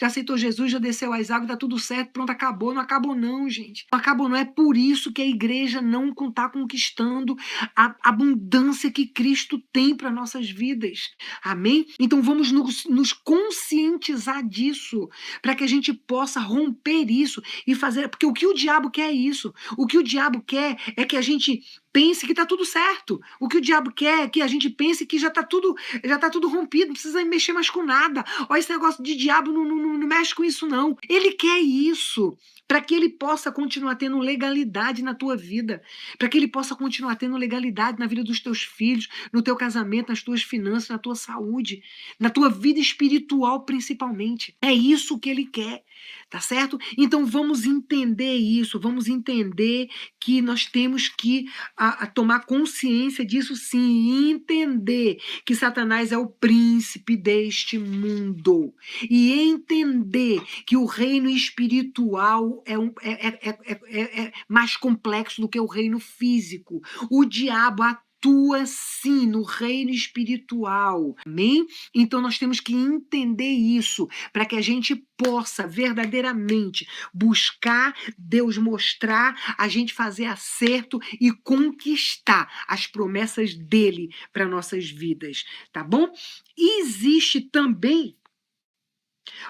aceitou Jesus, já desceu as águas, tá tudo certo, pronto, acabou. Não acabou não, gente. Não acabou não, é por isso que a igreja não está conquistando a abundância que Cristo tem para nossas vidas. Amém? Então vamos nos conscientizar disso, para que a gente possa romper isso e fazer. Porque o que o diabo quer é isso. O que o diabo quer é que a gente pense que está tudo certo. O que o diabo quer é que a gente pense que já está tudo rompido, não precisa mexer mais com nada. Olha, esse negócio de diabo não mexe com isso, não. Ele quer isso para que ele possa continuar tendo legalidade na tua vida, para que ele possa continuar tendo legalidade na vida dos teus filhos, no teu casamento, nas tuas finanças, na tua saúde, na tua vida espiritual principalmente. É isso que ele quer, tá certo? Então vamos entender isso, vamos entender que nós temos que tomar consciência disso sim, e entender que Satanás é o príncipe deste mundo, e entender que o reino espiritual é mais complexo do que o reino físico. O diabo atua sim no reino espiritual, amém? Então nós temos que entender isso para que a gente possa verdadeiramente buscar Deus, mostrar, a gente fazer acerto e conquistar as promessas dele para nossas vidas, tá bom? E existe também,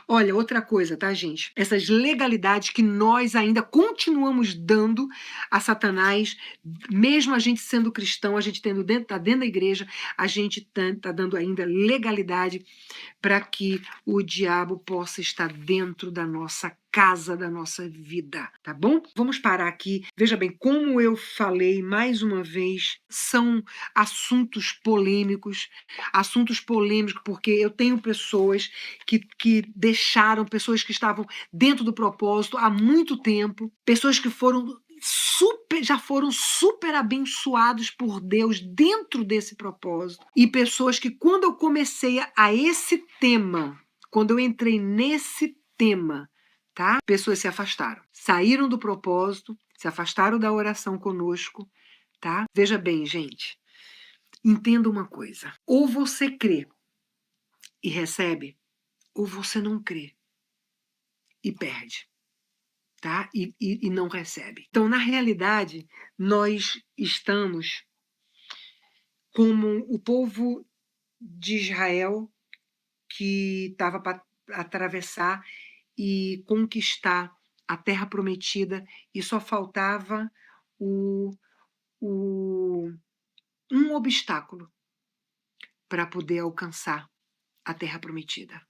olha, outra coisa, tá, gente? Essas legalidades que nós ainda continuamos dando a Satanás, mesmo a gente sendo cristão, a gente tá dentro da igreja, a gente tá dando ainda legalidade para que o diabo possa estar dentro da nossa casa, da nossa vida, tá bom? Vamos parar aqui. Veja bem, como eu falei mais uma vez, são assuntos polêmicos, porque eu tenho pessoas que deixaram, pessoas que estavam dentro do propósito há muito tempo, pessoas que já foram super abençoados por Deus dentro desse propósito, e pessoas que, quando eu comecei esse tema, quando eu entrei nesse tema, tá? Pessoas se afastaram, saíram do propósito, se afastaram da oração conosco, tá? Veja bem, gente, entenda uma coisa: ou você crê e recebe, ou você não crê e perde, tá? E não recebe. Então, na realidade, nós estamos como o povo de Israel que estava para atravessar e conquistar a terra prometida, e só faltava o, o, um obstáculo para poder alcançar a terra prometida.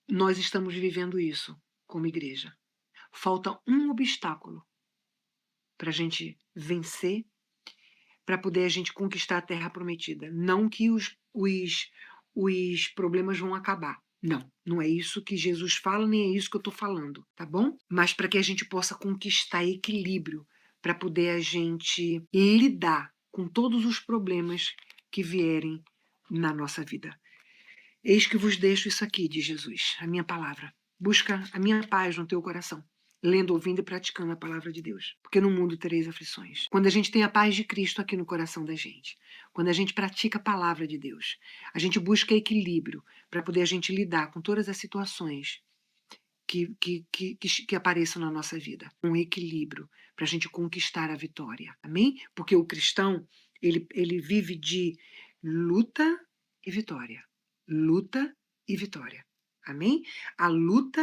Nós estamos vivendo isso como igreja. Falta um obstáculo para a gente vencer, para poder a gente conquistar a terra prometida. Não que os problemas vão acabar. Não, não é isso que Jesus fala, nem é isso que eu estou falando, tá bom? Mas para que a gente possa conquistar equilíbrio, para poder a gente lidar com todos os problemas que vierem na nossa vida. Eis que vos deixo isso aqui, diz Jesus, a minha palavra. Busca a minha paz no teu coração, lendo, ouvindo e praticando a palavra de Deus. Porque no mundo tereis aflições. Quando a gente tem a paz de Cristo aqui no coração da gente, quando a gente pratica a palavra de Deus, a gente busca equilíbrio para poder a gente lidar com todas as situações que apareçam na nossa vida. Um equilíbrio para a gente conquistar a vitória. Amém? Porque o cristão, ele vive de luta e vitória. Luta e vitória. Amém? A luta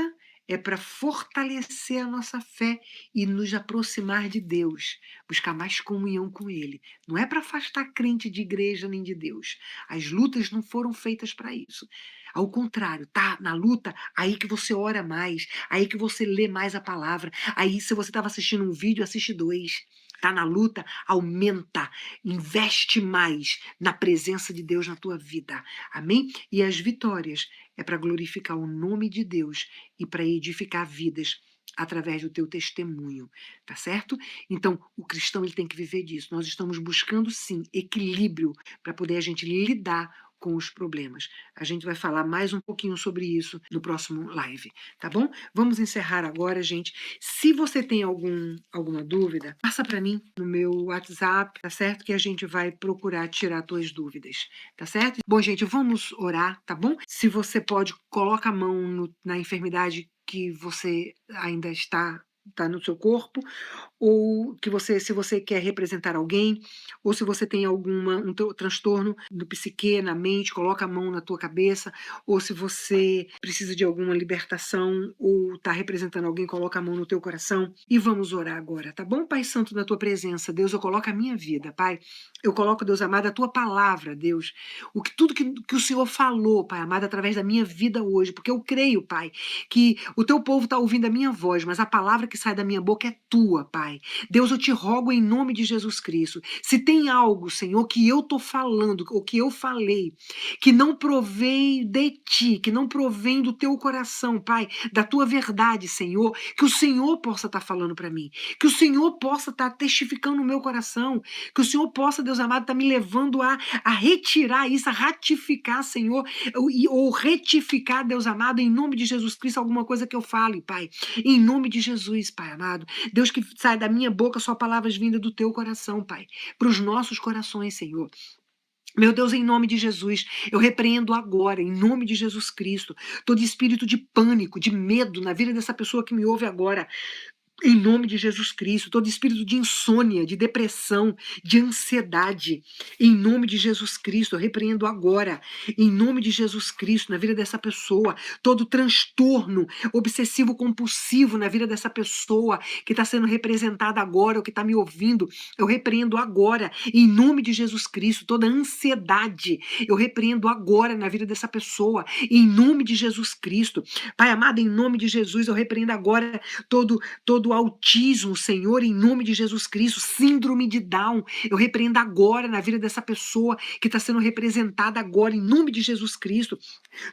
é para fortalecer a nossa fé e nos aproximar de Deus, buscar mais comunhão com Ele. Não é para afastar crente de igreja nem de Deus. As lutas não foram feitas para isso. Ao contrário, tá na luta, aí que você ora mais, aí que você lê mais a palavra, aí se você estava assistindo um vídeo, assiste 2. Tá na luta, aumenta, investe mais na presença de Deus na tua vida. Amém? E as vitórias é para glorificar o nome de Deus e para edificar vidas através do teu testemunho, tá certo? Então, o cristão ele tem que viver disso. Nós estamos buscando, sim, equilíbrio para poder a gente lidar com os problemas. A gente vai falar mais um pouquinho sobre isso no próximo live, tá bom? Vamos encerrar agora, gente. Se você tem alguma dúvida, passa para mim no meu WhatsApp, tá certo? Que a gente vai procurar tirar tuas dúvidas, tá certo? Bom, gente, vamos orar, tá bom? Se você pode, coloca a mão na enfermidade que você ainda está no seu corpo, ou que se você quer representar alguém, ou se você tem um transtorno do psique, na mente, coloca a mão na tua cabeça, ou se você precisa de alguma libertação, ou está representando alguém, coloca a mão no teu coração, e vamos orar agora, tá bom? Pai Santo, na tua presença, Deus, eu coloco a minha vida, Pai, eu coloco, Deus amado, a tua palavra, Deus, tudo que o Senhor falou, Pai amado, através da minha vida hoje, porque eu creio, Pai, que o teu povo está ouvindo a minha voz, mas a palavra que sai da minha boca é tua, Pai. Deus, eu te rogo em nome de Jesus Cristo, se tem algo, Senhor, que eu estou falando, ou que eu falei, que não provém de ti, que não provém do teu coração, Pai, da tua verdade, Senhor, que o Senhor possa estar falando para mim, que o Senhor possa estar testificando no meu coração, que o Senhor possa, Deus amado, estar me levando a retirar isso, a ratificar, Senhor, ou retificar, Deus amado, em nome de Jesus Cristo, alguma coisa que eu fale, Pai, em nome de Jesus, Pai amado, Deus, que sai da minha boca só palavras vindas do teu coração, Pai, para os nossos corações, Senhor. Meu Deus, em nome de Jesus, eu repreendo agora, em nome de Jesus Cristo, todo espírito de pânico, de medo na vida dessa pessoa que me ouve agora. Em nome de Jesus Cristo, todo espírito de insônia, de depressão, de ansiedade, em nome de Jesus Cristo, eu repreendo agora, em nome de Jesus Cristo, na vida dessa pessoa, todo transtorno obsessivo compulsivo na vida dessa pessoa que está sendo representada agora, ou que está me ouvindo, eu repreendo agora, em nome de Jesus Cristo, toda ansiedade, eu repreendo agora na vida dessa pessoa, em nome de Jesus Cristo. Pai amado, em nome de Jesus, eu repreendo agora todo autismo, Senhor, em nome de Jesus Cristo, síndrome de Down, eu repreendo agora na vida dessa pessoa que está sendo representada agora, em nome de Jesus Cristo,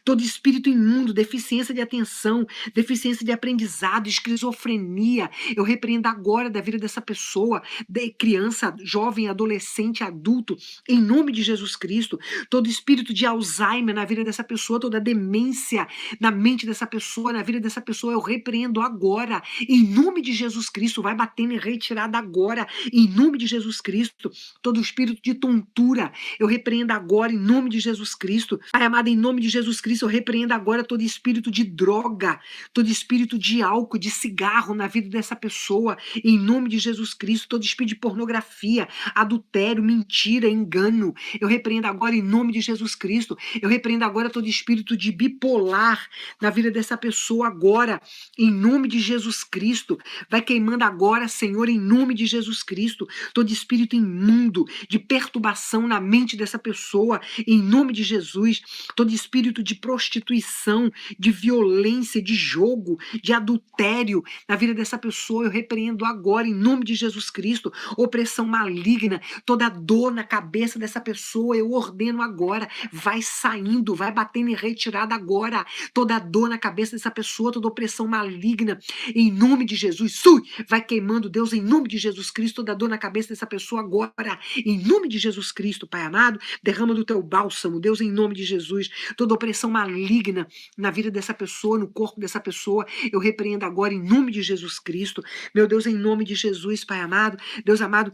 todo espírito imundo, deficiência de atenção, deficiência de aprendizado, esquizofrenia, eu repreendo agora da vida dessa pessoa, de criança, jovem, adolescente, adulto, em nome de Jesus Cristo, todo espírito de Alzheimer na vida dessa pessoa, toda demência na mente dessa pessoa, na vida dessa pessoa, eu repreendo agora, em nome de Jesus Cristo, vai batendo em retirada agora, em nome de Jesus Cristo, todo espírito de tontura, eu repreendo agora, em nome de Jesus Cristo, Pai amado, em nome de Jesus Cristo, eu repreendo agora todo espírito de droga, todo espírito de álcool, de cigarro na vida dessa pessoa, em nome de Jesus Cristo, todo espírito de pornografia, adultério, mentira, engano, eu repreendo agora em nome de Jesus Cristo, eu repreendo agora todo espírito de bipolar na vida dessa pessoa agora, em nome de Jesus Cristo, vai queimando agora, Senhor, em nome de Jesus Cristo, todo espírito imundo de perturbação na mente dessa pessoa, em nome de Jesus, todo espírito de prostituição, de violência, de jogo, de adultério na vida dessa pessoa, eu repreendo agora, em nome de Jesus Cristo, opressão maligna, toda dor na cabeça dessa pessoa, eu ordeno agora, vai saindo, vai batendo em retirada agora, toda dor na cabeça dessa pessoa, toda opressão maligna, em nome de Jesus, Jesus, vai queimando, Deus, em nome de Jesus Cristo, toda dor na cabeça dessa pessoa agora, em nome de Jesus Cristo, Pai amado, derrama do teu bálsamo, Deus, em nome de Jesus, toda opressão maligna na vida dessa pessoa, no corpo dessa pessoa, eu repreendo agora em nome de Jesus Cristo, meu Deus, em nome de Jesus, Pai amado, Deus amado,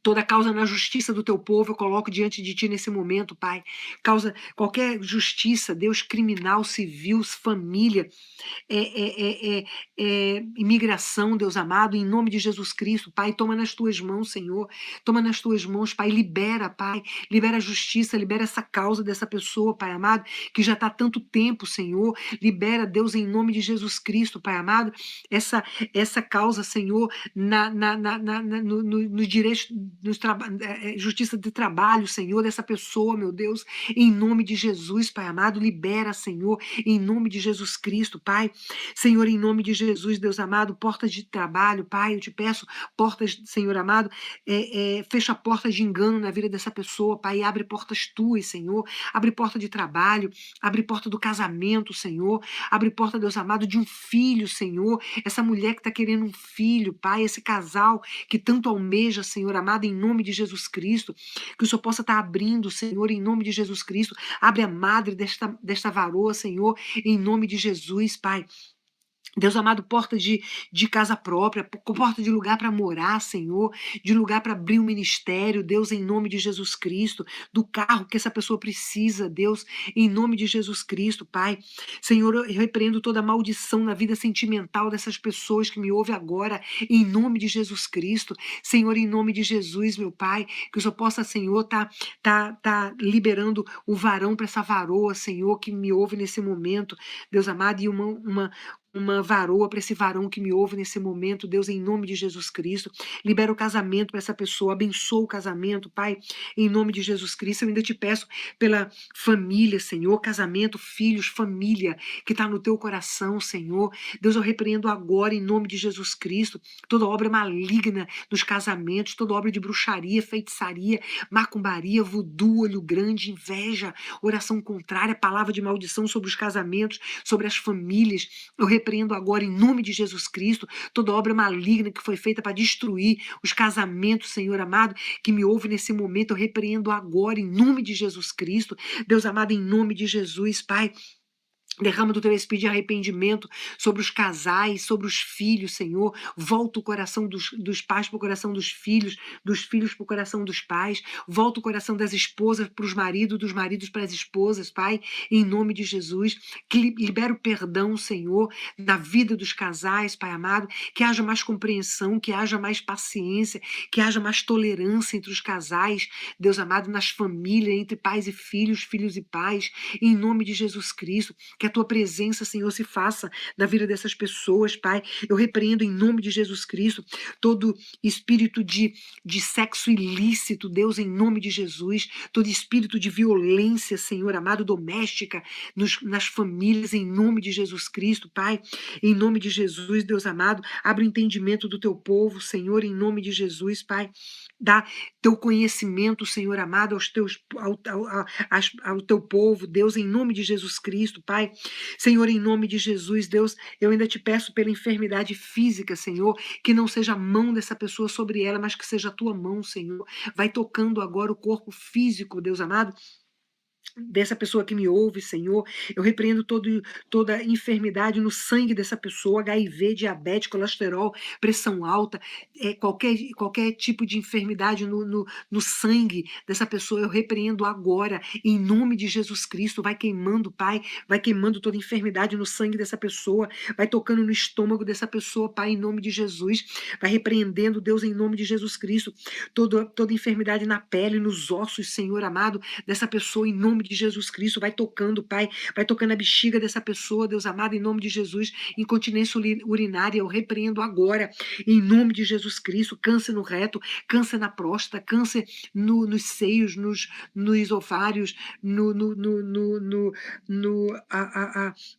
toda causa na justiça do teu povo eu coloco diante de ti nesse momento, Pai. Causa qualquer justiça, Deus, criminal, civil, família, imigração, Deus amado, em nome de Jesus Cristo, Pai, toma nas tuas mãos, Senhor, toma nas tuas mãos, Pai, libera, Pai, libera a justiça, libera essa causa dessa pessoa, Pai amado, que já está há tanto tempo, Senhor, libera, Deus, em nome de Jesus Cristo, Pai amado, essa causa, Senhor, no direito, justiça de trabalho, Senhor, dessa pessoa, meu Deus, em nome de Jesus, Pai amado, libera, Senhor, em nome de Jesus Cristo, Pai. Senhor, em nome de Jesus, Deus amado, portas de trabalho, Pai, eu te peço, portas, Senhor amado, fecha portas de engano na vida dessa pessoa, Pai, abre portas tuas, Senhor, abre porta de trabalho, abre porta do casamento, Senhor, abre porta, Deus amado, de um filho, Senhor, essa mulher que está querendo um filho, Pai, esse casal que tanto almeja, Senhor amado, em nome de Jesus Cristo, que o Senhor possa estar abrindo, Senhor, em nome de Jesus Cristo, abre a madre desta varoa, Senhor, em nome de Jesus, Pai. Deus amado, porta de casa própria, porta de lugar para morar, Senhor, de lugar para abrir um ministério, Deus, em nome de Jesus Cristo, do carro que essa pessoa precisa, Deus, em nome de Jesus Cristo, Pai. Senhor, eu repreendo toda maldição na vida sentimental dessas pessoas que me ouvem agora, em nome de Jesus Cristo. Senhor, em nome de Jesus, meu Pai, que o Senhor possa, Senhor, tá liberando o varão para essa varoa, Senhor, que me ouve nesse momento, Deus amado, e uma varoa para esse varão que me ouve nesse momento, Deus, em nome de Jesus Cristo. Libera o casamento para essa pessoa, abençoa o casamento, Pai, em nome de Jesus Cristo. Eu ainda te peço pela família, Senhor, casamento, filhos, família, que está no teu coração, Senhor. Deus, eu repreendo agora, em nome de Jesus Cristo, toda obra maligna dos casamentos, toda obra de bruxaria, feitiçaria, macumbaria, voodoo, olho grande, inveja, oração contrária, palavra de maldição sobre os casamentos, sobre as famílias. Eu repreendo agora, em nome de Jesus Cristo, toda obra maligna que foi feita para destruir os casamentos, Senhor amado, que me ouve nesse momento, eu repreendo agora, em nome de Jesus Cristo. Deus amado, em nome de Jesus, Pai. Derrama do teu espírito de arrependimento sobre os casais, sobre os filhos, Senhor. Volta o coração dos pais para o coração dos filhos para o coração dos pais. Volta o coração das esposas para os maridos, dos maridos para as esposas, Pai, em nome de Jesus. Que libera o perdão, Senhor, na vida dos casais, Pai amado. Que haja mais compreensão, que haja mais paciência, que haja mais tolerância entre os casais, Deus amado, nas famílias, entre pais e filhos, filhos e pais, em nome de Jesus Cristo. Que a tua presença, Senhor, se faça na vida dessas pessoas, Pai. Eu repreendo em nome de Jesus Cristo todo espírito de sexo ilícito, Deus, em nome de Jesus, todo espírito de violência, Senhor amado, doméstica, nas famílias, em nome de Jesus Cristo, Pai. Em nome de Jesus, Deus amado, abre o entendimento do teu povo, Senhor, em nome de Jesus, Pai. Dá teu conhecimento, Senhor amado, ao teu povo, Deus, em nome de Jesus Cristo, Pai. Senhor, em nome de Jesus, Deus, eu ainda te peço pela enfermidade física, Senhor, que não seja a mão dessa pessoa sobre ela, mas que seja a tua mão, Senhor. Vai tocando agora o corpo físico, Deus amado, dessa pessoa que me ouve, Senhor. Eu repreendo toda enfermidade no sangue dessa pessoa, HIV, diabetes, colesterol, pressão alta, qualquer tipo de enfermidade no sangue dessa pessoa, eu repreendo agora, em nome de Jesus Cristo. Vai queimando, Pai, vai queimando toda enfermidade no sangue dessa pessoa, vai tocando no estômago dessa pessoa, Pai, em nome de Jesus. Vai repreendendo, Deus, em nome de Jesus Cristo, toda enfermidade na pele, nos ossos, Senhor amado, dessa pessoa, em nome de Jesus Cristo. Vai tocando, Pai, vai tocando a bexiga dessa pessoa, Deus amado, em nome de Jesus. Incontinência urinária, eu repreendo agora, em nome de Jesus Cristo. Câncer no reto, câncer na próstata, câncer nos seios, nos ovários,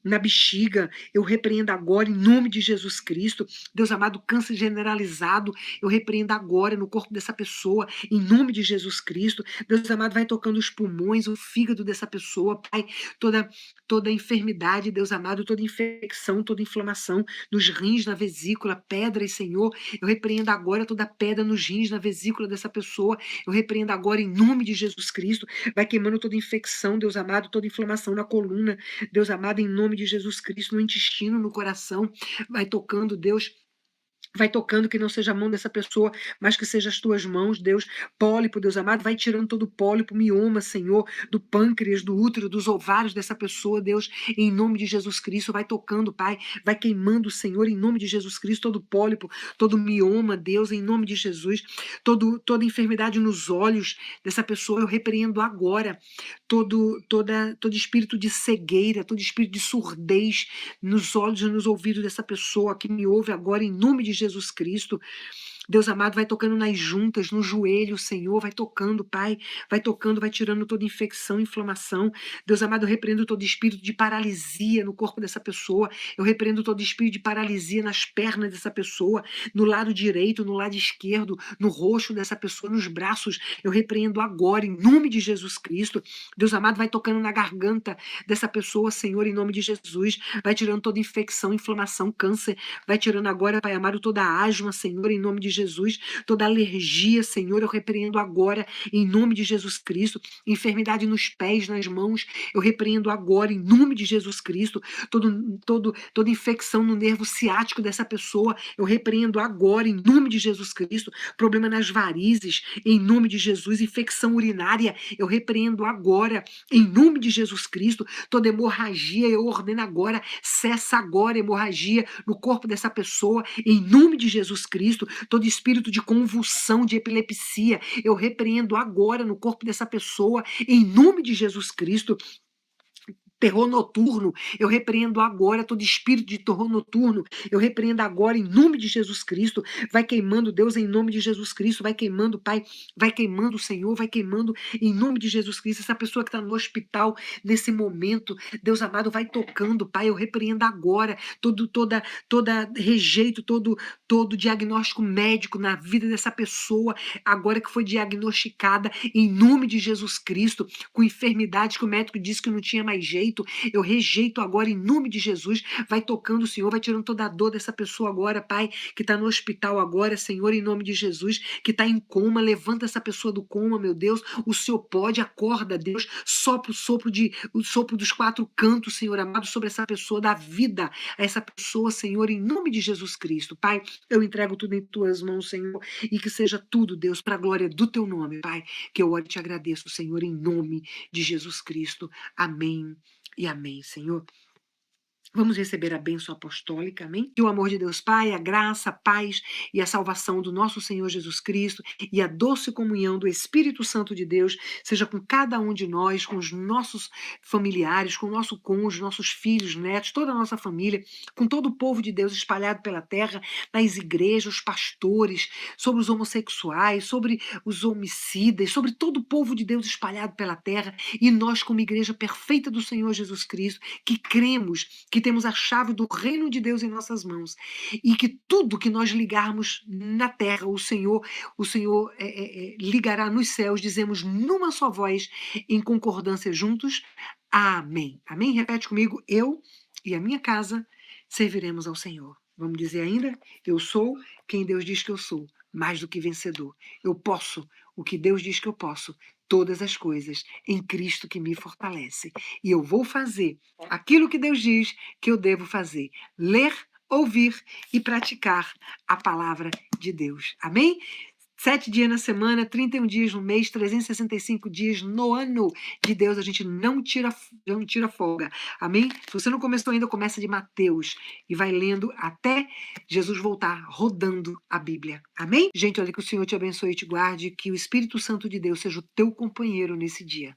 na bexiga, eu repreendo agora, em nome de Jesus Cristo. Deus amado, câncer generalizado, eu repreendo agora no corpo dessa pessoa, em nome de Jesus Cristo. Deus amado, vai tocando os pulmões, o fígado fígado dessa pessoa, Pai, toda enfermidade, Deus amado, toda infecção, toda inflamação nos rins, na vesícula, pedras, Senhor, eu repreendo agora toda pedra nos rins, na vesícula dessa pessoa, eu repreendo agora em nome de Jesus Cristo, vai queimando toda infecção, Deus amado, toda inflamação na coluna, Deus amado, em nome de Jesus Cristo, no intestino, no coração, vai tocando, Deus. Vai tocando, que não seja a mão dessa pessoa, mas que seja as tuas mãos, Deus. Pólipo, Deus amado, vai tirando todo o pólipo, mioma, Senhor, do pâncreas, do útero, dos ovários dessa pessoa, Deus, em nome de Jesus Cristo. Vai tocando, Pai, vai queimando, Senhor, em nome de Jesus Cristo, todo pólipo, todo mioma, Deus, em nome de Jesus. Toda enfermidade nos olhos dessa pessoa, eu repreendo agora. Todo espírito de cegueira, todo espírito de surdez nos olhos e nos ouvidos dessa pessoa que me ouve agora, em nome de Jesus Cristo. Deus amado, vai tocando nas juntas, no joelho, Senhor, vai tocando, Pai, vai tocando, vai tirando toda infecção, inflamação. Deus amado, eu repreendo todo espírito de paralisia no corpo dessa pessoa, eu repreendo todo espírito de paralisia nas pernas dessa pessoa, no lado direito, no lado esquerdo, no rosto dessa pessoa, nos braços, eu repreendo agora, em nome de Jesus Cristo. Deus amado, vai tocando na garganta dessa pessoa, Senhor, em nome de Jesus, vai tirando toda infecção, inflamação, câncer, vai tirando agora, Pai amado, toda a asma, Senhor, em nome de Jesus, toda alergia, Senhor, eu repreendo agora, em nome de Jesus Cristo, enfermidade nos pés, nas mãos, eu repreendo agora, em nome de Jesus Cristo, toda infecção no nervo ciático dessa pessoa, eu repreendo agora, em nome de Jesus Cristo, problema nas varizes, em nome de Jesus, infecção urinária, eu repreendo agora, em nome de Jesus Cristo, toda hemorragia, eu ordeno agora, cessa agora a hemorragia no corpo dessa pessoa, em nome de Jesus Cristo, todo espírito de convulsão, de epilepsia, eu repreendo agora no corpo dessa pessoa, em nome de Jesus Cristo. Terror noturno, eu repreendo agora todo espírito de terror noturno, eu repreendo agora em nome de Jesus Cristo, vai queimando, Deus, em nome de Jesus Cristo, vai queimando, Pai, vai queimando, Senhor, vai queimando em nome de Jesus Cristo, essa pessoa que está no hospital nesse momento, Deus amado, vai tocando, Pai, eu repreendo agora toda rejeito, todo diagnóstico médico na vida dessa pessoa, agora que foi diagnosticada em nome de Jesus Cristo, com enfermidades que o médico disse que não tinha mais jeito, eu rejeito agora em nome de Jesus, vai tocando o Senhor, vai tirando toda a dor dessa pessoa agora, Pai, que está no hospital agora, Senhor, em nome de Jesus, que está em coma, levanta essa pessoa do coma, meu Deus, o Senhor pode, acorda, Deus, sopra o sopro dos quatro cantos, Senhor amado, sobre essa pessoa, dá vida a essa pessoa, Senhor, em nome de Jesus Cristo, Pai, eu entrego tudo em tuas mãos, Senhor, e que seja tudo, Deus, para a glória do teu nome, Pai, que eu oro e te agradeço, Senhor, em nome de Jesus Cristo, amém. E amém, Senhor. Vamos receber a bênção apostólica, amém? Que o amor de Deus Pai, a graça, a paz e a salvação do nosso Senhor Jesus Cristo e a doce comunhão do Espírito Santo de Deus seja com cada um de nós, com os nossos familiares, com o nosso cônjuge, nossos filhos, netos, toda a nossa família, com todo o povo de Deus espalhado pela terra, nas igrejas, os pastores, sobre os homossexuais, sobre os homicidas, sobre todo o povo de Deus espalhado pela terra e nós como igreja perfeita do Senhor Jesus Cristo, que cremos que temos a chave do reino de Deus em nossas mãos e que tudo que nós ligarmos na terra, o Senhor ligará nos céus, dizemos numa só voz, em concordância juntos, amém. Amém? Repete comigo, eu e a minha casa serviremos ao Senhor. Vamos dizer ainda, eu sou quem Deus diz que eu sou, mais do que vencedor. Eu posso o que Deus diz que eu posso, todas as coisas em Cristo que me fortalece. E eu vou fazer aquilo que Deus diz que eu devo fazer. Ler, ouvir e praticar a palavra de Deus. Amém? 7 dias na semana, 31 dias no mês, 365 dias no ano de Deus, a gente não tira folga. Amém? Se você não começou ainda, começa de Mateus e vai lendo até Jesus voltar, rodando a Bíblia. Amém? Gente, olha, que o Senhor te abençoe e te guarde, que o Espírito Santo de Deus seja o teu companheiro nesse dia.